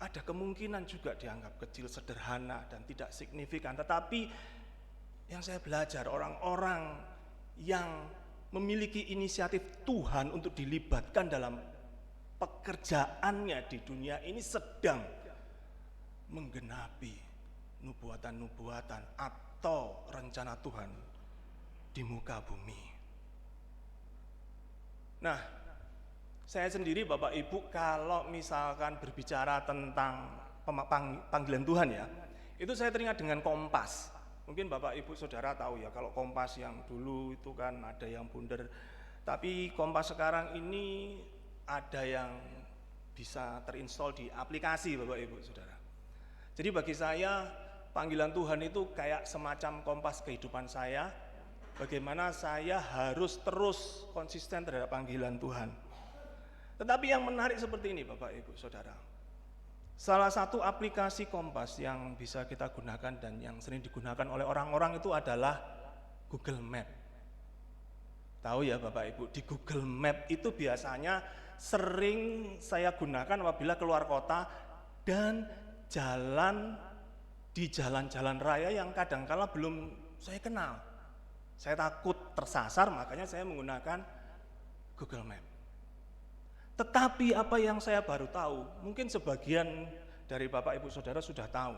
Speaker 3: Ada kemungkinan juga dianggap kecil, sederhana dan tidak signifikan. Tetapi yang saya belajar, orang-orang yang memiliki inisiatif Tuhan untuk dilibatkan dalam pekerjaannya di dunia ini sedang menggenapi nubuatan-nubuatan atau rencana Tuhan di muka bumi. Nah, saya sendiri Bapak Ibu kalau misalkan berbicara tentang panggilan Tuhan ya, itu saya teringat dengan Kompas. Mungkin Bapak Ibu Saudara tahu ya, kalau Kompas yang dulu itu kan ada yang bundar, tapi Kompas sekarang ini ada yang bisa terinstall di aplikasi Bapak Ibu Saudara. Jadi bagi saya panggilan Tuhan itu kayak semacam kompas kehidupan saya, bagaimana saya harus terus konsisten terhadap panggilan Tuhan. Tetapi yang menarik seperti ini Bapak Ibu Saudara, salah satu aplikasi kompas yang bisa kita gunakan dan yang sering digunakan oleh orang-orang itu adalah Google Map. Tahu ya Bapak Ibu, di Google Map itu biasanya sering saya gunakan apabila keluar kota dan jalan di jalan-jalan raya yang kadangkala belum saya kenal. Saya takut tersasar, makanya saya menggunakan Google Map. Tetapi apa yang saya baru tahu, mungkin sebagian dari Bapak Ibu Saudara sudah tahu.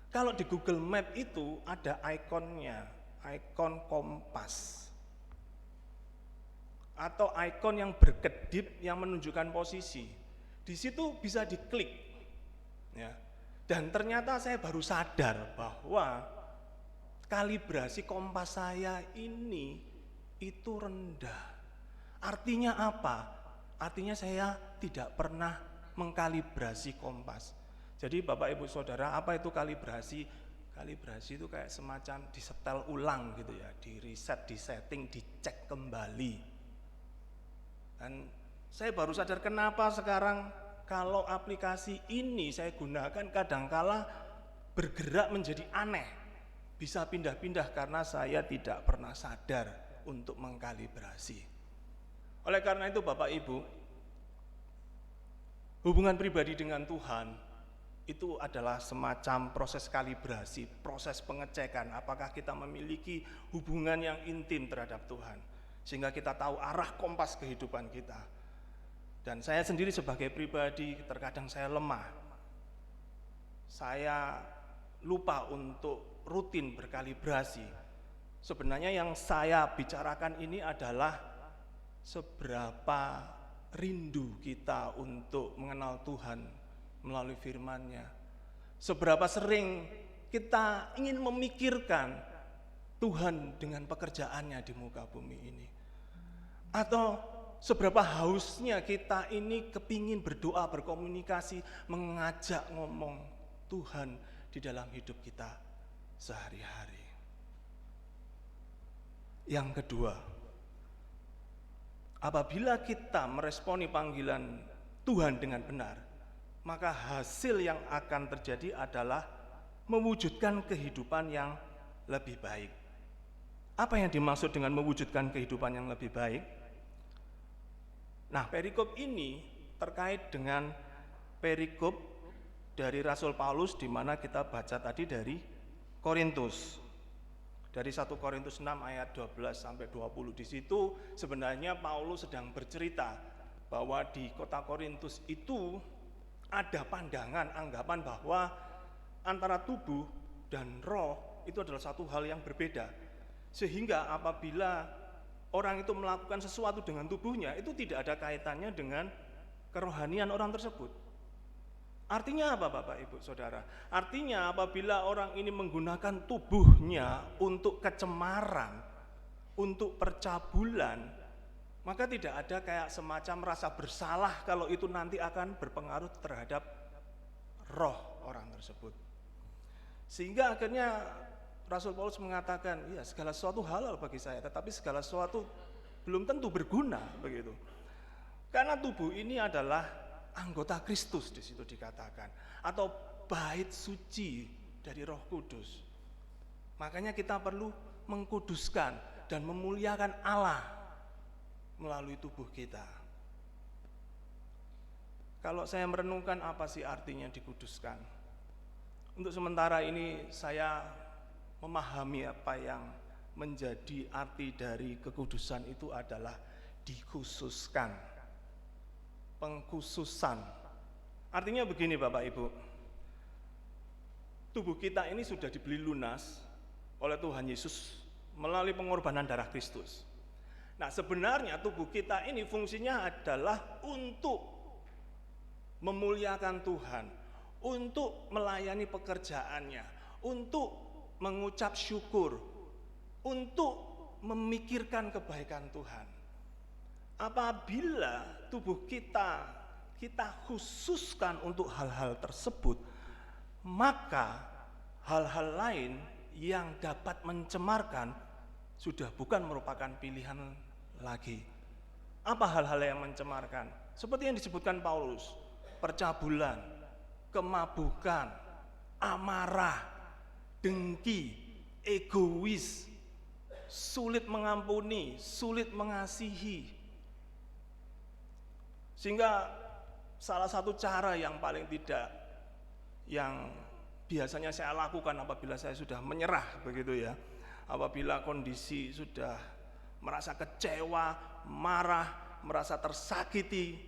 Speaker 3: Kalau di Google Map itu ada ikonnya, ikon kompas. Atau ikon yang berkedip yang menunjukkan posisi. Di situ bisa diklik. Ya. Dan ternyata saya baru sadar bahwa kalibrasi kompas saya ini itu rendah. Artinya apa? Artinya saya tidak pernah mengkalibrasi kompas. Jadi Bapak Ibu Saudara, apa itu kalibrasi? Kalibrasi itu kayak semacam disetel ulang gitu ya, di reset, di setting, dicek kembali. Dan saya baru sadar kenapa sekarang kalau aplikasi ini saya gunakan kadangkala bergerak menjadi aneh. Bisa pindah-pindah karena saya tidak pernah sadar untuk mengkalibrasi. Oleh karena itu Bapak Ibu, hubungan pribadi dengan Tuhan itu adalah semacam proses kalibrasi, proses pengecekan apakah kita memiliki hubungan yang intim terhadap Tuhan. Sehingga kita tahu arah kompas kehidupan kita. Dan saya sendiri sebagai pribadi terkadang saya lemah. Saya lupa untuk rutin berkalibrasi. Sebenarnya yang saya bicarakan ini adalah seberapa rindu kita untuk mengenal Tuhan melalui firman-Nya. Seberapa sering kita ingin memikirkan Tuhan dengan pekerjaannya di muka bumi ini. Atau seberapa hausnya kita ini kepingin berdoa, berkomunikasi, mengajak ngomong Tuhan di dalam hidup kita sehari-hari. Yang kedua, apabila kita meresponi panggilan Tuhan dengan benar, maka hasil yang akan terjadi adalah mewujudkan kehidupan yang lebih baik. Apa yang dimaksud dengan mewujudkan kehidupan yang lebih baik? Nah, perikop ini terkait dengan perikop dari Rasul Paulus di mana kita baca tadi dari Korintus. Dari 1 Korintus 6 ayat 12 sampai 20. Di situ sebenarnya Paulus sedang bercerita bahwa di kota Korintus itu ada pandangan, anggapan bahwa antara tubuh dan roh itu adalah satu hal yang berbeda. Sehingga apabila orang itu melakukan sesuatu dengan tubuhnya, itu tidak ada kaitannya dengan kerohanian orang tersebut. Artinya apa Bapak Ibu Saudara? Artinya apabila orang ini menggunakan tubuhnya untuk kecemaran, untuk percabulan, maka tidak ada kayak semacam rasa bersalah kalau itu nanti akan berpengaruh terhadap roh orang tersebut. Sehingga akhirnya Rasul Paulus mengatakan, ya segala sesuatu halal bagi saya, tetapi segala sesuatu belum tentu berguna begitu. Karena tubuh ini adalah anggota Kristus di situ dikatakan, atau bait suci dari Roh Kudus. Makanya kita perlu mengkuduskan dan memuliakan Allah melalui tubuh kita. Kalau saya merenungkan apa sih artinya dikuduskan? Untuk sementara ini saya memahami apa yang menjadi arti dari kekudusan itu adalah dikhususkan, pengkhususan. Artinya begini Bapak Ibu, tubuh kita ini sudah dibeli lunas oleh Tuhan Yesus melalui pengorbanan darah Kristus. Nah sebenarnya tubuh kita ini fungsinya adalah untuk memuliakan Tuhan, untuk melayani pekerjaannya, untuk mengucap syukur, untuk memikirkan kebaikan Tuhan. Apabila tubuh kita khususkan untuk hal-hal tersebut, maka hal-hal lain yang dapat mencemarkan sudah bukan merupakan pilihan lagi. Apa hal-hal yang mencemarkan? Seperti yang disebutkan Paulus, percabulan, kemabukan, amarah, dengki, egois, sulit mengampuni, sulit mengasihi. Sehingga salah satu cara yang paling tidak yang biasanya saya lakukan apabila saya sudah menyerah begitu ya, apabila kondisi sudah merasa kecewa, marah, merasa tersakiti,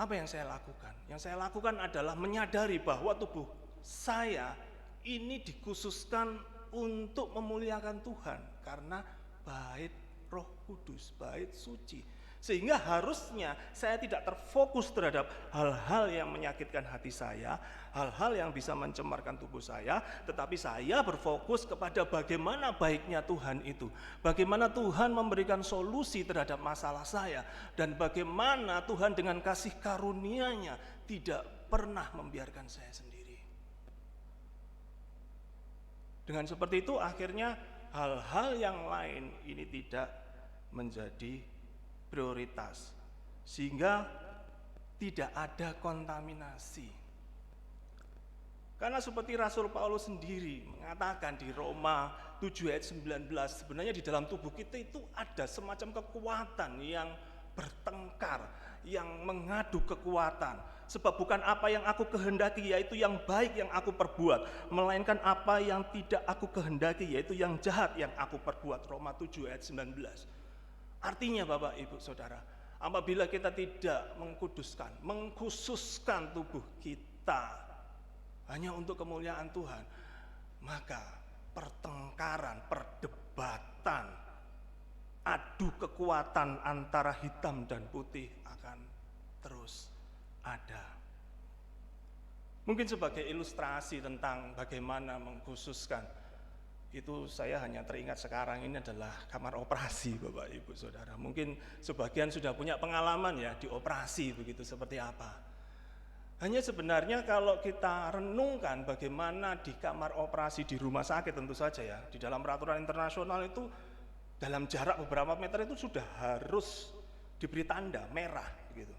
Speaker 3: apa yang saya lakukan? Yang saya lakukan adalah menyadari bahwa tubuh saya ini dikhususkan untuk memuliakan Tuhan karena bait Roh Kudus, bait suci. Sehingga harusnya saya tidak terfokus terhadap hal-hal yang menyakitkan hati saya, hal-hal yang bisa mencemarkan tubuh saya, tetapi saya berfokus kepada bagaimana baiknya Tuhan itu, bagaimana Tuhan memberikan solusi terhadap masalah saya, dan bagaimana Tuhan dengan kasih karunia-Nya tidak pernah membiarkan saya sendiri. Dengan seperti itu akhirnya hal-hal yang lain ini tidak menjadi prioritas, sehingga tidak ada kontaminasi. Karena seperti Rasul Paulus sendiri mengatakan di Roma 7 ayat 19, sebenarnya di dalam tubuh kita itu ada semacam kekuatan yang bertengkar, yang mengadu kekuatan. Sebab bukan apa yang aku kehendaki, yaitu yang baik yang aku perbuat, melainkan apa yang tidak aku kehendaki, yaitu yang jahat yang aku perbuat. Roma 7 ayat 19. Artinya Bapak Ibu Saudara, apabila kita tidak mengkhususkan tubuh kita hanya untuk kemuliaan Tuhan, maka pertengkaran, perdebatan, adu kekuatan antara hitam dan putih akan terus ada. Mungkin sebagai ilustrasi tentang bagaimana mengkhususkan, itu saya hanya teringat sekarang ini adalah kamar operasi Bapak Ibu Saudara. Mungkin sebagian sudah punya pengalaman ya di operasi begitu seperti apa. Hanya sebenarnya kalau kita renungkan bagaimana di kamar operasi di rumah sakit, tentu saja ya, di dalam peraturan internasional itu dalam jarak beberapa meter itu sudah harus diberi tanda merah gitu.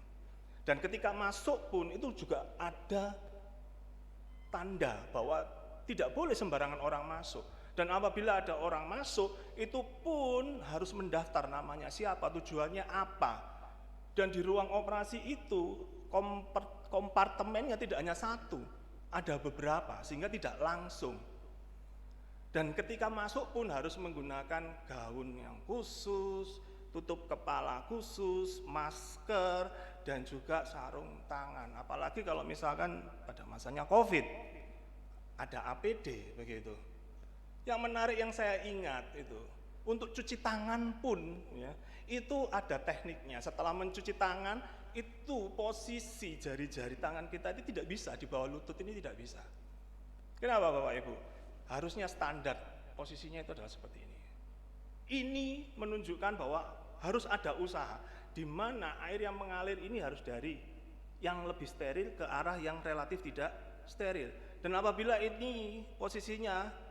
Speaker 3: Dan ketika masuk pun itu juga ada tanda bahwa tidak boleh sembarangan orang masuk. Dan apabila ada orang masuk, itu pun harus mendaftar namanya siapa, tujuannya apa. Dan di ruang operasi itu kompartemennya tidak hanya satu, ada beberapa, sehingga tidak langsung. Dan ketika masuk pun harus menggunakan gaun yang khusus, tutup kepala khusus, masker, dan juga sarung tangan. Apalagi kalau misalkan pada masanya COVID, ada APD begitu. Yang menarik yang saya ingat itu, untuk cuci tangan pun ya, itu ada tekniknya. Setelah mencuci tangan, itu posisi jari-jari tangan kita itu tidak bisa di bawah lutut, ini tidak bisa. Kenapa Bapak Ibu? Harusnya standar posisinya itu adalah seperti ini. Ini menunjukkan bahwa harus ada usaha, di mana air yang mengalir ini harus dari yang lebih steril ke arah yang relatif tidak steril. Dan apabila ini posisinya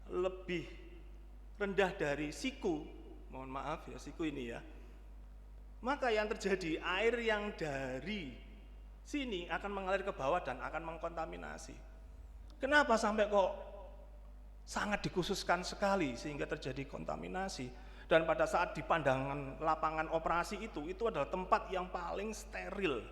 Speaker 3: lebih rendah dari siku, mohon maaf ya siku ini ya, maka yang terjadi air yang dari sini akan mengalir ke bawah dan akan mengkontaminasi. Kenapa sampai kok sangat dikhususkan sekali sehingga terjadi kontaminasi? Dan pada saat di pandangan lapangan operasi itu adalah tempat yang paling steril.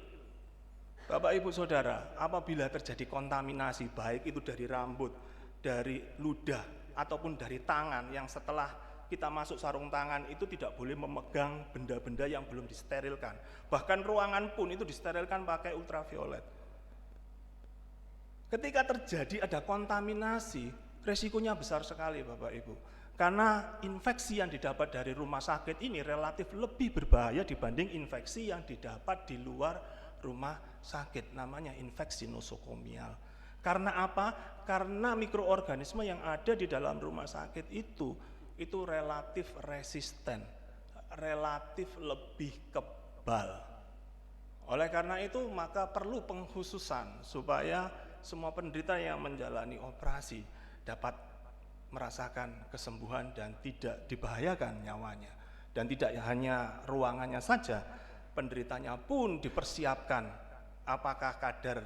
Speaker 3: Bapak Ibu Saudara, apabila terjadi kontaminasi baik itu dari rambut, dari ludah, ataupun dari tangan yang setelah kita masuk sarung tangan itu tidak boleh memegang benda-benda yang belum disterilkan. Bahkan ruangan pun itu disterilkan pakai ultraviolet. Ketika terjadi ada kontaminasi, resikonya besar sekali Bapak Ibu. Karena infeksi yang didapat dari rumah sakit ini relatif lebih berbahaya dibanding infeksi yang didapat di luar rumah sakit, namanya infeksi nosokomial. Karena apa? Karena mikroorganisme yang ada di dalam rumah sakit itu relatif resisten, relatif lebih kebal. Oleh karena itu maka perlu pengkhususan supaya semua penderita yang menjalani operasi dapat merasakan kesembuhan dan tidak dibahayakan nyawanya. Dan tidak hanya ruangannya saja, penderitanya pun dipersiapkan apakah kadar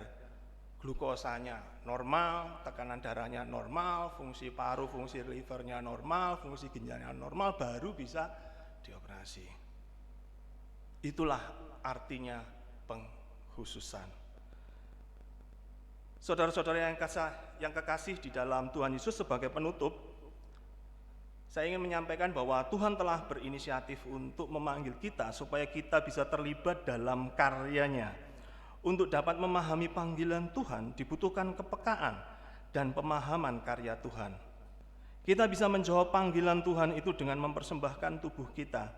Speaker 3: glukosanya normal, tekanan darahnya normal, fungsi paru, fungsi livernya normal, fungsi ginjalnya normal, baru bisa dioperasi. Itulah artinya pengkhususan. Saudara-saudara yang kekasih di dalam Tuhan Yesus, sebagai penutup, saya ingin menyampaikan bahwa Tuhan telah berinisiatif untuk memanggil kita supaya kita bisa terlibat dalam karyanya. Untuk dapat memahami panggilan Tuhan dibutuhkan kepekaan dan pemahaman karya Tuhan. Kita bisa menjawab panggilan Tuhan itu dengan mempersembahkan tubuh kita.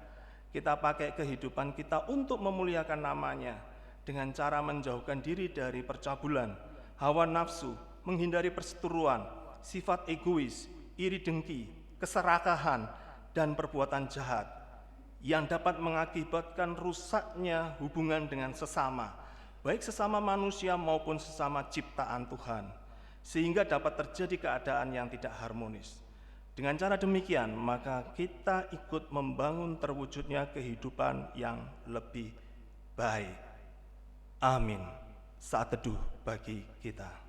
Speaker 3: Kita pakai kehidupan kita untuk memuliakan namanya dengan cara menjauhkan diri dari percabulan, hawa nafsu, menghindari perseteruan, sifat egois, iri dengki, keserakahan, dan perbuatan jahat yang dapat mengakibatkan rusaknya hubungan dengan sesama, baik sesama manusia maupun sesama ciptaan Tuhan, sehingga dapat terjadi keadaan yang tidak harmonis. Dengan cara demikian, maka kita ikut membangun terwujudnya kehidupan yang lebih baik. Amin. Saat teduh bagi kita.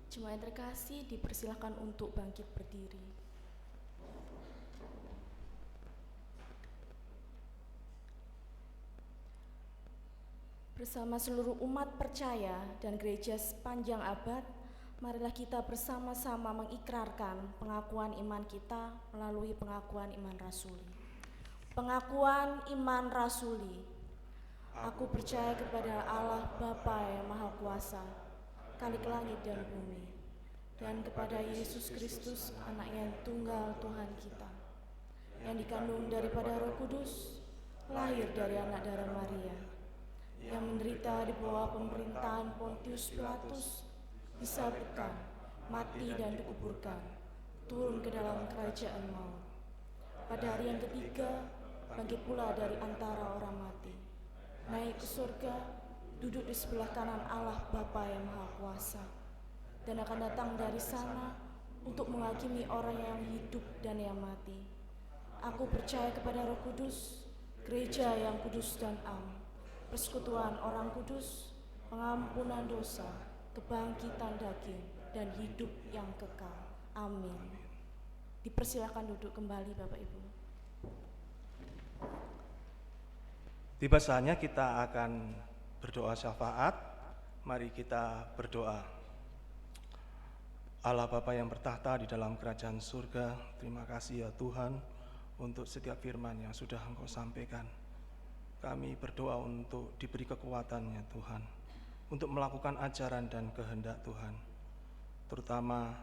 Speaker 7: Jemaat yang terkasih, dipersilakan untuk bangkit berdiri. Bersama seluruh umat percaya dan gereja sepanjang abad, marilah kita bersama-sama mengikrarkan pengakuan iman kita melalui pengakuan iman rasuli. Pengakuan iman rasuli. Aku percaya kepada Allah Bapa yang Maha Kuasa, Khalik langit dan bumi, dan kepada Yesus Kristus, Anaknya yang tunggal Tuhan kita, yang dikandung daripada Roh Kudus, lahir dari anak darah Maria, yang menderita di bawah pemerintahan Pontius Pilatus, disalibkan, mati dan dikuburkan, turun ke dalam kerajaan maut. Pada hari yang ketiga, bangkit pula dari antara orang mati, naik ke surga, duduk di sebelah kanan Allah Bapa yang Maha Kuasa, dan akan datang dari sana untuk menghakimi orang yang hidup dan yang mati. Aku percaya kepada Roh Kudus, gereja yang kudus dan am, persekutuan orang kudus, pengampunan dosa, kebangkitan daging, dan hidup yang kekal. Amin. Dipersilakan duduk kembali Bapak Ibu.
Speaker 3: Tiba saatnya kita akan berdoa syafaat. Mari kita berdoa. Allah Bapa yang bertahta di dalam kerajaan surga, terima kasih ya Tuhan untuk setiap firman yang sudah Engkau sampaikan. Kami berdoa untuk diberi kekuatan ya Tuhan, untuk melakukan ajaran dan kehendak Tuhan, terutama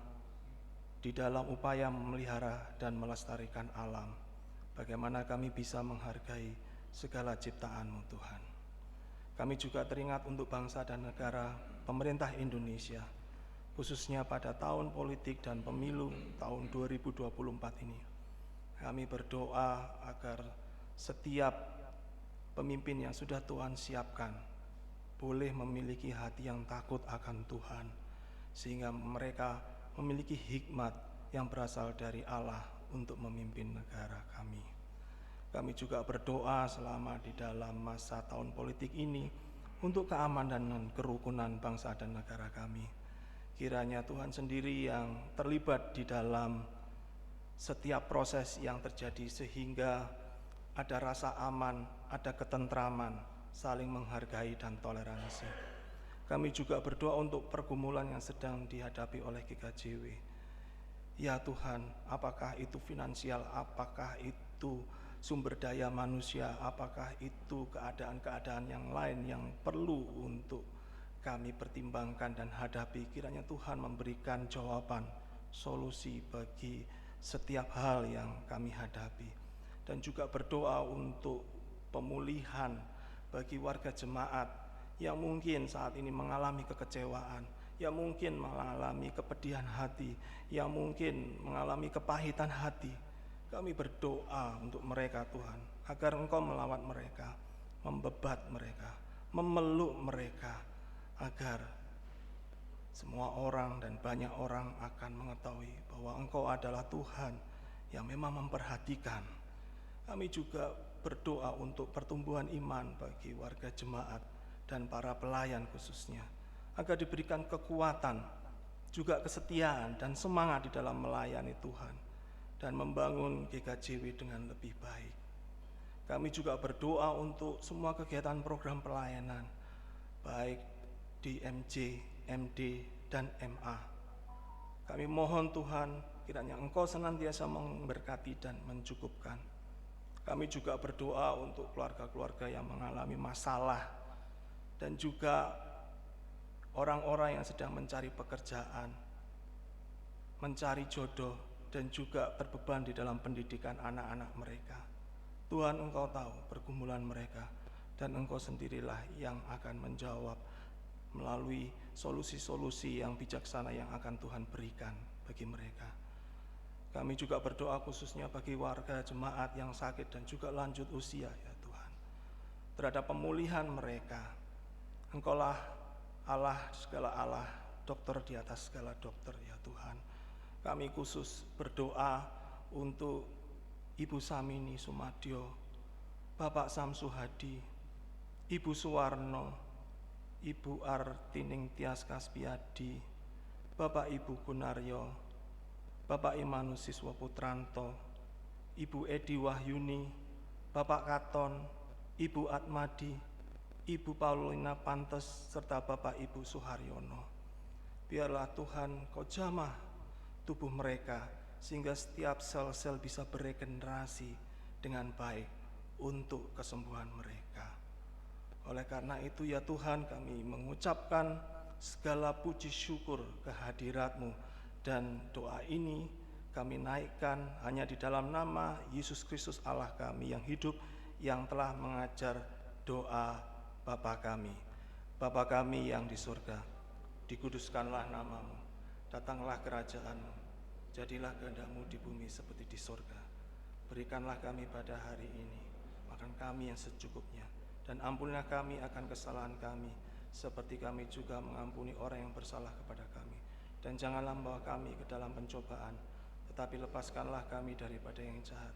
Speaker 3: di dalam upaya memelihara dan melestarikan alam. Bagaimana kami bisa menghargai segala ciptaan-Mu Tuhan. Kami juga teringat untuk bangsa dan negara, pemerintah Indonesia, khususnya pada tahun politik dan pemilu tahun 2024 ini. Kami berdoa agar setiap pemimpin yang sudah Tuhan siapkan boleh memiliki hati yang takut akan Tuhan, sehingga mereka memiliki hikmat yang berasal dari Allah untuk memimpin negara kami. Kami juga berdoa selama di dalam masa tahun politik ini untuk keamanan dan kerukunan bangsa dan negara kami. Kiranya Tuhan sendiri yang terlibat di dalam setiap proses yang terjadi, sehingga ada rasa aman, ada ketentraman, saling menghargai dan toleransi. Kami juga berdoa untuk pergumulan yang sedang dihadapi oleh GKJW. Ya Tuhan, apakah itu finansial, apakah itu sumber daya manusia, apakah itu keadaan-keadaan yang lain yang perlu untuk kami pertimbangkan dan hadapi. Kiranya Tuhan memberikan jawaban, solusi bagi setiap hal yang kami hadapi. Dan juga berdoa untuk pemulihan bagi warga jemaat yang mungkin saat ini mengalami kekecewaan, yang mungkin mengalami kepedihan hati, yang mungkin mengalami kepahitan hati. Kami berdoa untuk mereka Tuhan, agar Engkau melawat mereka, membebat mereka, memeluk mereka, agar semua orang dan banyak orang akan mengetahui bahwa Engkau adalah Tuhan yang memang memperhatikan. Kami juga berdoa untuk pertumbuhan iman bagi warga jemaat dan para pelayan khususnya, agar diberikan kekuatan, juga kesetiaan dan semangat di dalam melayani Tuhan dan membangun GKJW dengan lebih baik. Kami juga berdoa untuk semua kegiatan program pelayanan, baik di MJ, MD, dan MA. Kami mohon Tuhan, kiranya Engkau senantiasa memberkati dan mencukupkan. Kami juga berdoa untuk keluarga-keluarga yang mengalami masalah, dan juga orang-orang yang sedang mencari pekerjaan, mencari jodoh, dan juga berbeban di dalam pendidikan anak-anak mereka. Tuhan, Engkau tahu pergumulan mereka, dan Engkau sendirilah yang akan menjawab melalui solusi-solusi yang bijaksana yang akan Tuhan berikan bagi mereka. Kami juga berdoa khususnya bagi warga jemaat yang sakit dan juga lanjut usia, ya Tuhan, terhadap pemulihan mereka. Engkaulah Allah segala Allah, dokter di atas segala dokter, ya Tuhan. Kami khusus berdoa untuk Ibu Samini Sumadyo, Bapak Samsu Hadi, Ibu Suwarno, Ibu Artining Tias Kaspiadi, Bapak Ibu Gunaryo, Bapak Imanus Siswa Putranto, Ibu Edi Wahyuni, Bapak Katon, Ibu Atmadi, Ibu Paulina Pantes, serta Bapak Ibu Suharyono. Biarlah Tuhan Kau jamah tubuh mereka, sehingga setiap sel-sel bisa beregenerasi dengan baik untuk kesembuhan mereka. Oleh karena itu ya Tuhan, kami mengucapkan segala puji syukur kehadirat-Mu, dan doa ini kami naikkan hanya di dalam nama Yesus Kristus Allah kami yang hidup, yang telah mengajar doa Bapa kami. Bapa kami yang di surga, dikuduskanlah nama-Mu, datanglah kerajaan-Mu, jadilah kehendak-Mu di bumi seperti di surga. Berikanlah kami pada hari ini makan kami yang secukupnya, dan ampunilah kami akan kesalahan kami, seperti kami juga mengampuni orang yang bersalah kepada kami. Dan janganlah membawa kami ke dalam pencobaan, tetapi lepaskanlah kami daripada yang jahat,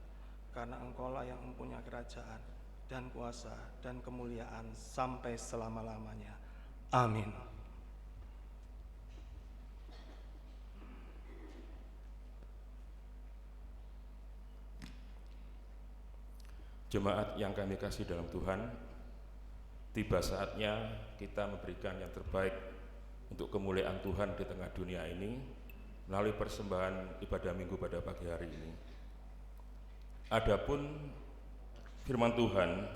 Speaker 3: karena Engkaulah yang mempunyai kerajaan dan kuasa dan kemuliaan sampai selama-lamanya. Amin.
Speaker 8: Jemaat yang kami kasih dalam Tuhan, tiba saatnya kita memberikan yang terbaik untuk kemuliaan Tuhan di tengah dunia ini melalui persembahan ibadah minggu pada pagi hari ini. Adapun firman Tuhan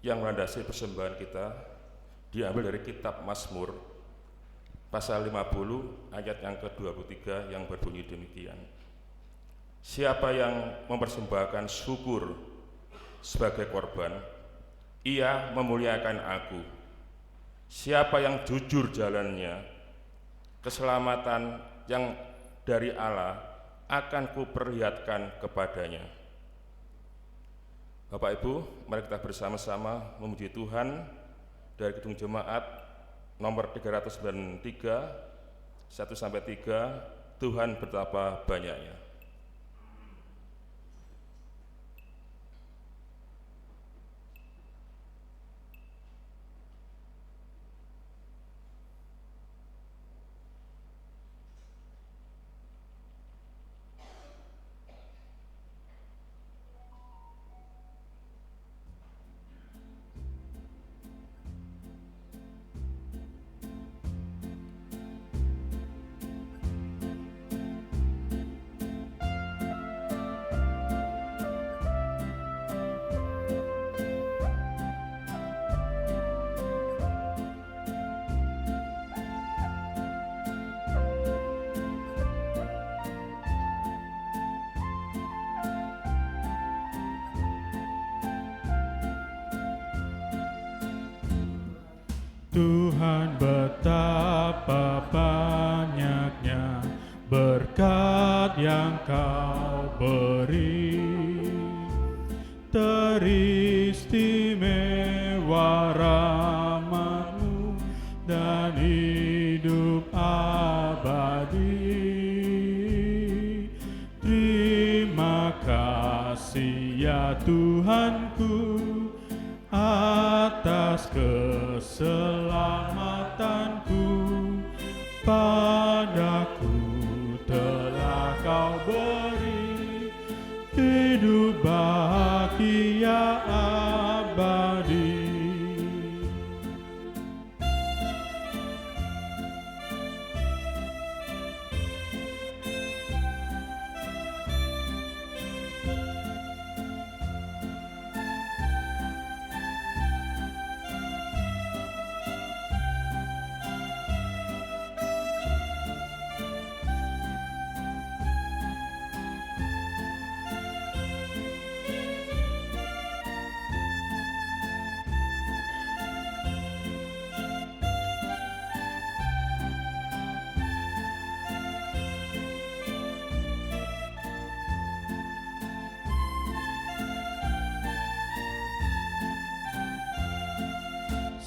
Speaker 8: yang melandasi persembahan kita diambil dari kitab Mazmur pasal 50 ayat yang ke-23 yang berbunyi demikian. Siapa yang mempersembahkan syukur sebagai korban, ia memuliakan aku. Siapa yang jujur jalannya, keselamatan yang dari Allah akan kuperlihatkan kepadanya. Bapak Ibu, mari kita bersama-sama memuji Tuhan dari gedung jemaat nomor 393 1-3. Tuhan betapa banyaknya.
Speaker 2: Tuhan betapa banyaknya berkat yang Kau beri, teristimewa rahmat-Mu dan hidup abadi. Terima kasih ya Tuhanku atas keselamatanku, padaku telah Kau beri hidup bahagia abadi.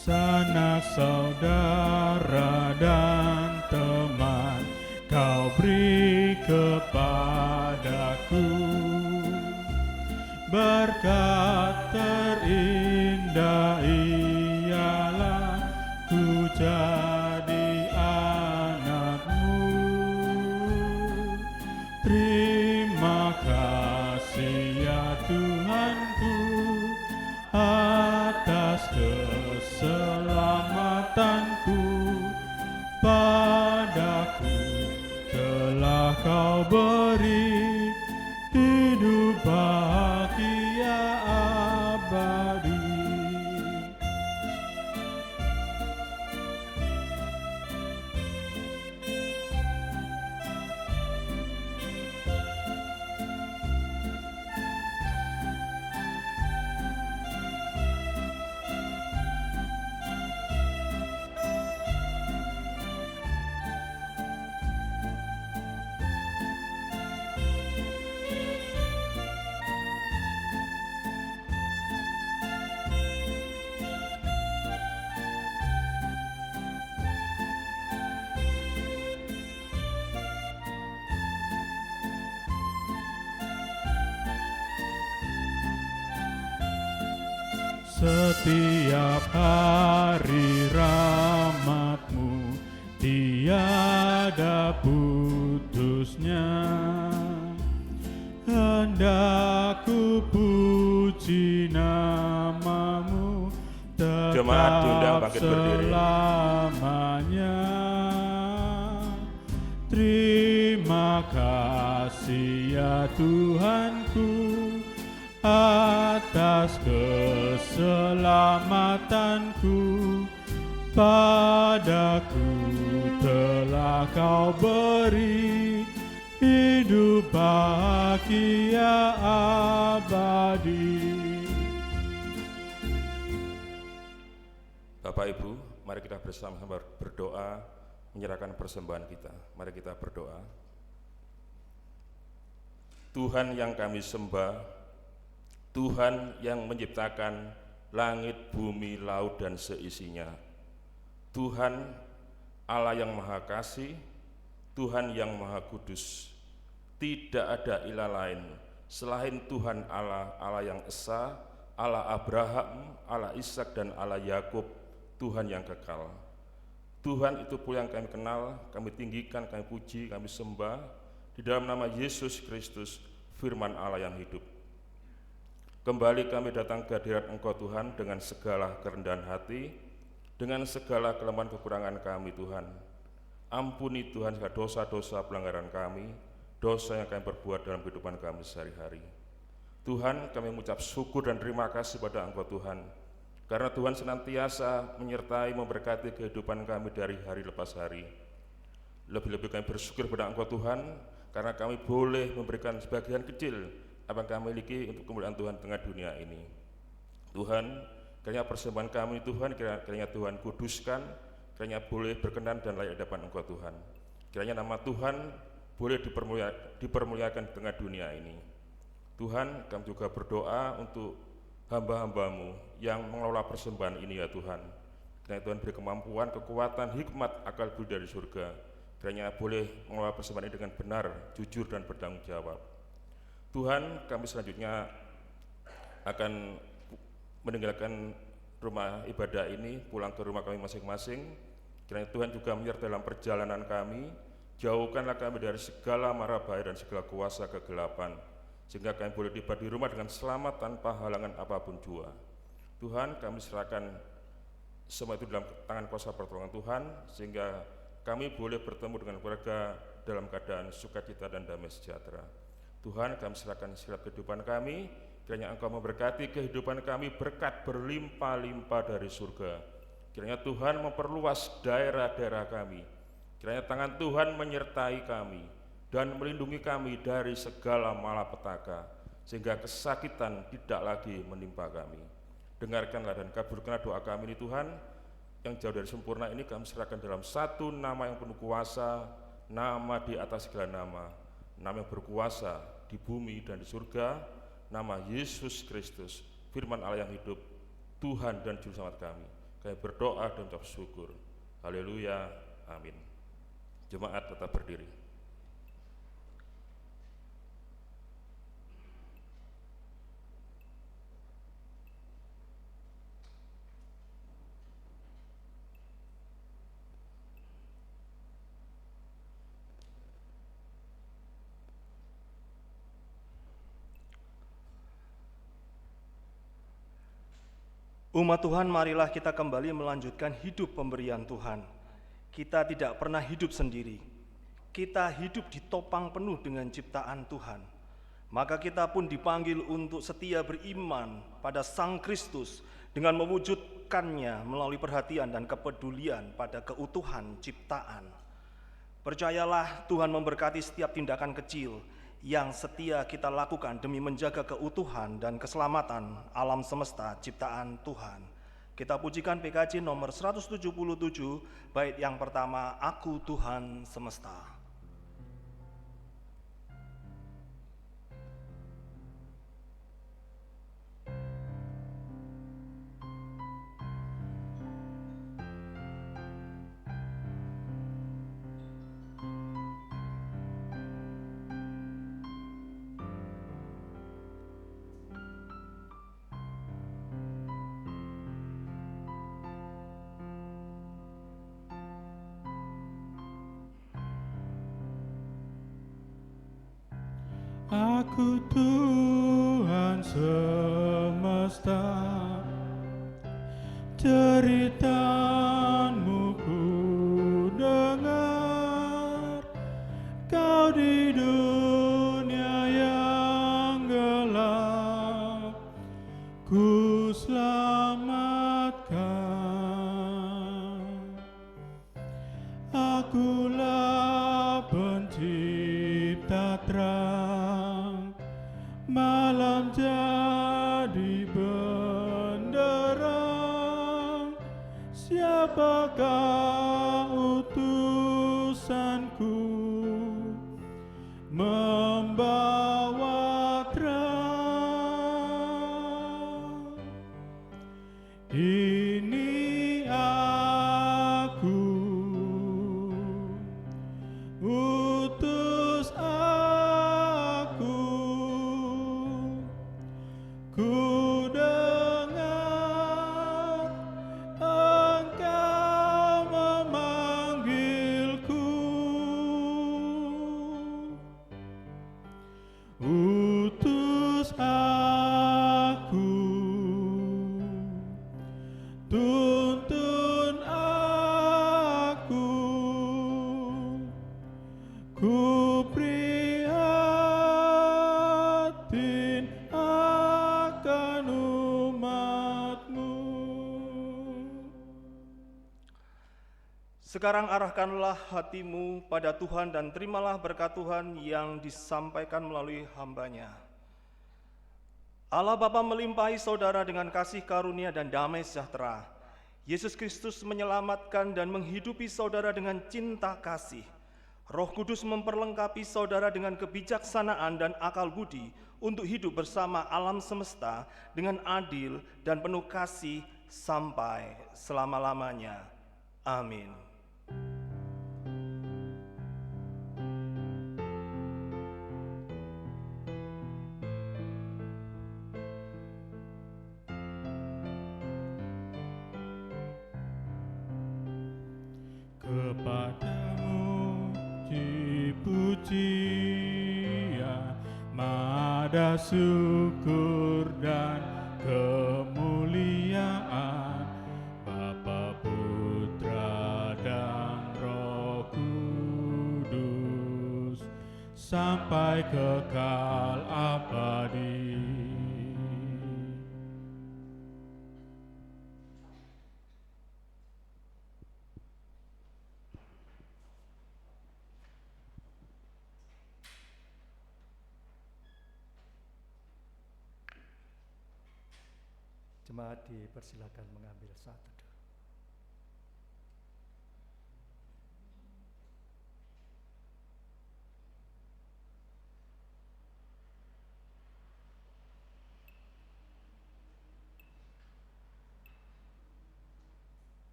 Speaker 2: Sanak saudara dan teman Kau beri kepadaku, berkat terindah ialah ku jadi anak-Mu. Terima kasih ya Tuhanku atas keselamatanku, padaku telah Kau beri hidup bahagia abadi. Setiap hari rahmat-Mu tiada putusnya, hendak ku puji nama-Mu
Speaker 8: Jemaat diundang
Speaker 2: tetap
Speaker 8: bangkit berdiri.
Speaker 2: selamanya. Terima kasih ya Tuhanku atas keselamatanku, padaku telah Kau beri hidup bahagia abadi.
Speaker 8: Bapak Ibu, mari kita bersama-sama berdoa, menyerahkan persembahan kita. Mari kita berdoa. Tuhan yang kami sembah, Tuhan yang menciptakan langit, bumi, laut, dan seisinya. Tuhan Allah yang Maha Kasih, Tuhan yang Maha Kudus. Tidak ada ilah lain selain Tuhan Allah, Allah yang Esa, Allah Abraham, Allah Ishak, dan Allah Yakub, Tuhan yang kekal. Tuhan itu pula yang kami kenal, kami tinggikan, kami puji, kami sembah di dalam nama Yesus Kristus, firman Allah yang hidup. Kembali kami datang ke hadirat Engkau Tuhan dengan segala kerendahan hati, dengan segala kelemahan kekurangan kami Tuhan. Ampuni Tuhan segala dosa-dosa pelanggaran kami, dosa yang kami perbuat dalam kehidupan kami sehari-hari. Tuhan, kami mengucap syukur dan terima kasih pada Engkau Tuhan, karena Tuhan senantiasa menyertai, memberkati kehidupan kami dari hari lepas hari. Lebih-lebih kami bersyukur pada Engkau Tuhan, karena kami boleh memberikan sebagian kecil apa yang kami miliki untuk kemuliaan Tuhan tengah dunia ini. Tuhan, Kiranya persembahan kami Tuhan, kiranya Tuhan kuduskan, kiranya boleh berkenan dan layak hadapan Engkau Tuhan. Kiranya nama Tuhan boleh dipermuliakan di tengah dunia ini. Tuhan, kami juga berdoa untuk hamba-hambamu yang mengelola persembahan ini ya Tuhan. Kiranya Tuhan beri kemampuan, kekuatan, hikmat, akal budi dari surga. Kiranya boleh mengelola persembahan ini dengan benar, jujur, dan bertanggung jawab. Tuhan, kami selanjutnya akan meninggalkan rumah ibadah ini, pulang ke rumah kami masing-masing. Kiranya Tuhan juga menyertai dalam perjalanan kami, jauhkanlah kami dari segala mara bahaya dan segala kuasa kegelapan, sehingga kami boleh tiba di rumah dengan selamat tanpa halangan apapun jua. Tuhan, kami serahkan semua itu dalam tangan kuasa pertolongan Tuhan, sehingga kami boleh bertemu dengan keluarga dalam keadaan sukacita dan damai sejahtera. Tuhan, kami serahkan setiap kehidupan kami, kiranya Engkau memberkati kehidupan kami berkat berlimpah-limpah dari surga. Kiranya Tuhan memperluas daerah-daerah kami, kiranya tangan Tuhan menyertai kami dan melindungi kami dari segala malapetaka, sehingga kesakitan tidak lagi menimpa kami. Dengarkanlah dan kabulkanlah doa kami ini Tuhan, yang jauh dari sempurna ini kami serahkan dalam satu nama yang penuh kuasa, nama di atas segala nama yang berkuasa di bumi dan di surga, nama Yesus Kristus, firman Allah yang hidup, Tuhan dan Juru Selamat kami. Kami berdoa dan mengucap syukur. Haleluya, amin. Jemaat tetap berdiri.
Speaker 3: Umat Tuhan, marilah kita kembali melanjutkan hidup pemberian Tuhan. Kita tidak pernah hidup sendiri. Kita hidup ditopang penuh dengan ciptaan Tuhan. Maka kita pun dipanggil untuk setia beriman pada Sang Kristus dengan mewujudkannya melalui perhatian dan kepedulian pada keutuhan ciptaan. Percayalah, Tuhan memberkati setiap tindakan kecil yang setia kita lakukan demi menjaga keutuhan dan keselamatan alam semesta ciptaan Tuhan. Kita pujikan PKJ nomor 177, bait yang pertama, Aku Tuhan Semesta.
Speaker 2: Aku Tuhan semesta, ceritamu ku dengar. Kau di dunia yang gelap ku selamatkan. Akulah pencipta terang, malam jadi benderang. Siapakah utusanku membawa terang? Ini aku, utus aku, ku dengar Engkau memanggilku. Utus aku, tuntun aku, ku prihatin akan umatmu.
Speaker 3: Sekarang arahkanlah hatimu pada Tuhan dan terimalah berkat Tuhan yang disampaikan melalui hamba-Nya. Allah Bapa melimpahi saudara dengan kasih karunia dan damai sejahtera. Yesus Kristus menyelamatkan dan menghidupi saudara dengan cinta kasih. Roh Kudus memperlengkapi saudara dengan kebijaksanaan dan akal budi untuk hidup bersama alam semesta dengan adil dan penuh kasih sampai selama-lamanya. Amin.
Speaker 2: Kepadamu pujian, mada syukur dan kemuliaan, Bapa, Putra dan Roh Kudus, sampai kekal abadi.
Speaker 1: Jemaat dipersilakan mengambil saat teduh.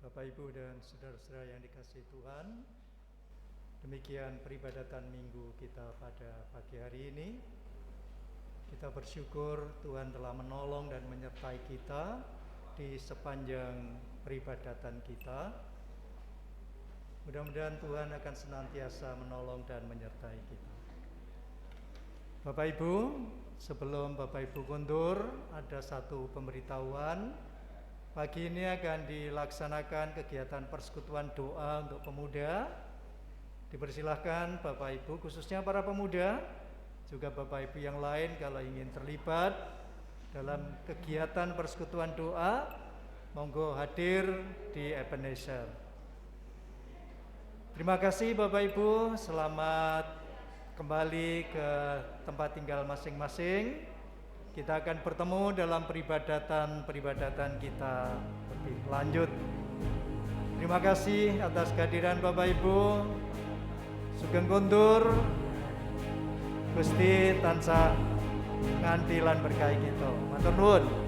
Speaker 1: Bapak, Ibu, dan saudara-saudara yang dikasihi Tuhan, demikian peribadatan minggu kita pada pagi hari ini. Kita bersyukur Tuhan telah menolong dan menyertai kita di sepanjang peribadatan kita. Mudah-mudahan Tuhan akan senantiasa menolong dan menyertai kita. Bapak Ibu, sebelum Bapak Ibu kundur, ada satu pemberitahuan. Pagi ini akan dilaksanakan kegiatan persekutuan doa untuk pemuda. Dipersilahkan Bapak Ibu, khususnya para pemuda, juga Bapak Ibu yang lain kalau ingin terlibat dalam kegiatan persekutuan doa, monggo hadir di Ebenezer. Terima kasih Bapak Ibu, selamat kembali ke tempat tinggal masing-masing. Kita akan bertemu dalam peribadatan kita lebih lanjut. Terima kasih atas kehadiran Bapak Ibu. Sugeng kundur. Gusti tansah nganti lan berkahi kita. Matur nuwun.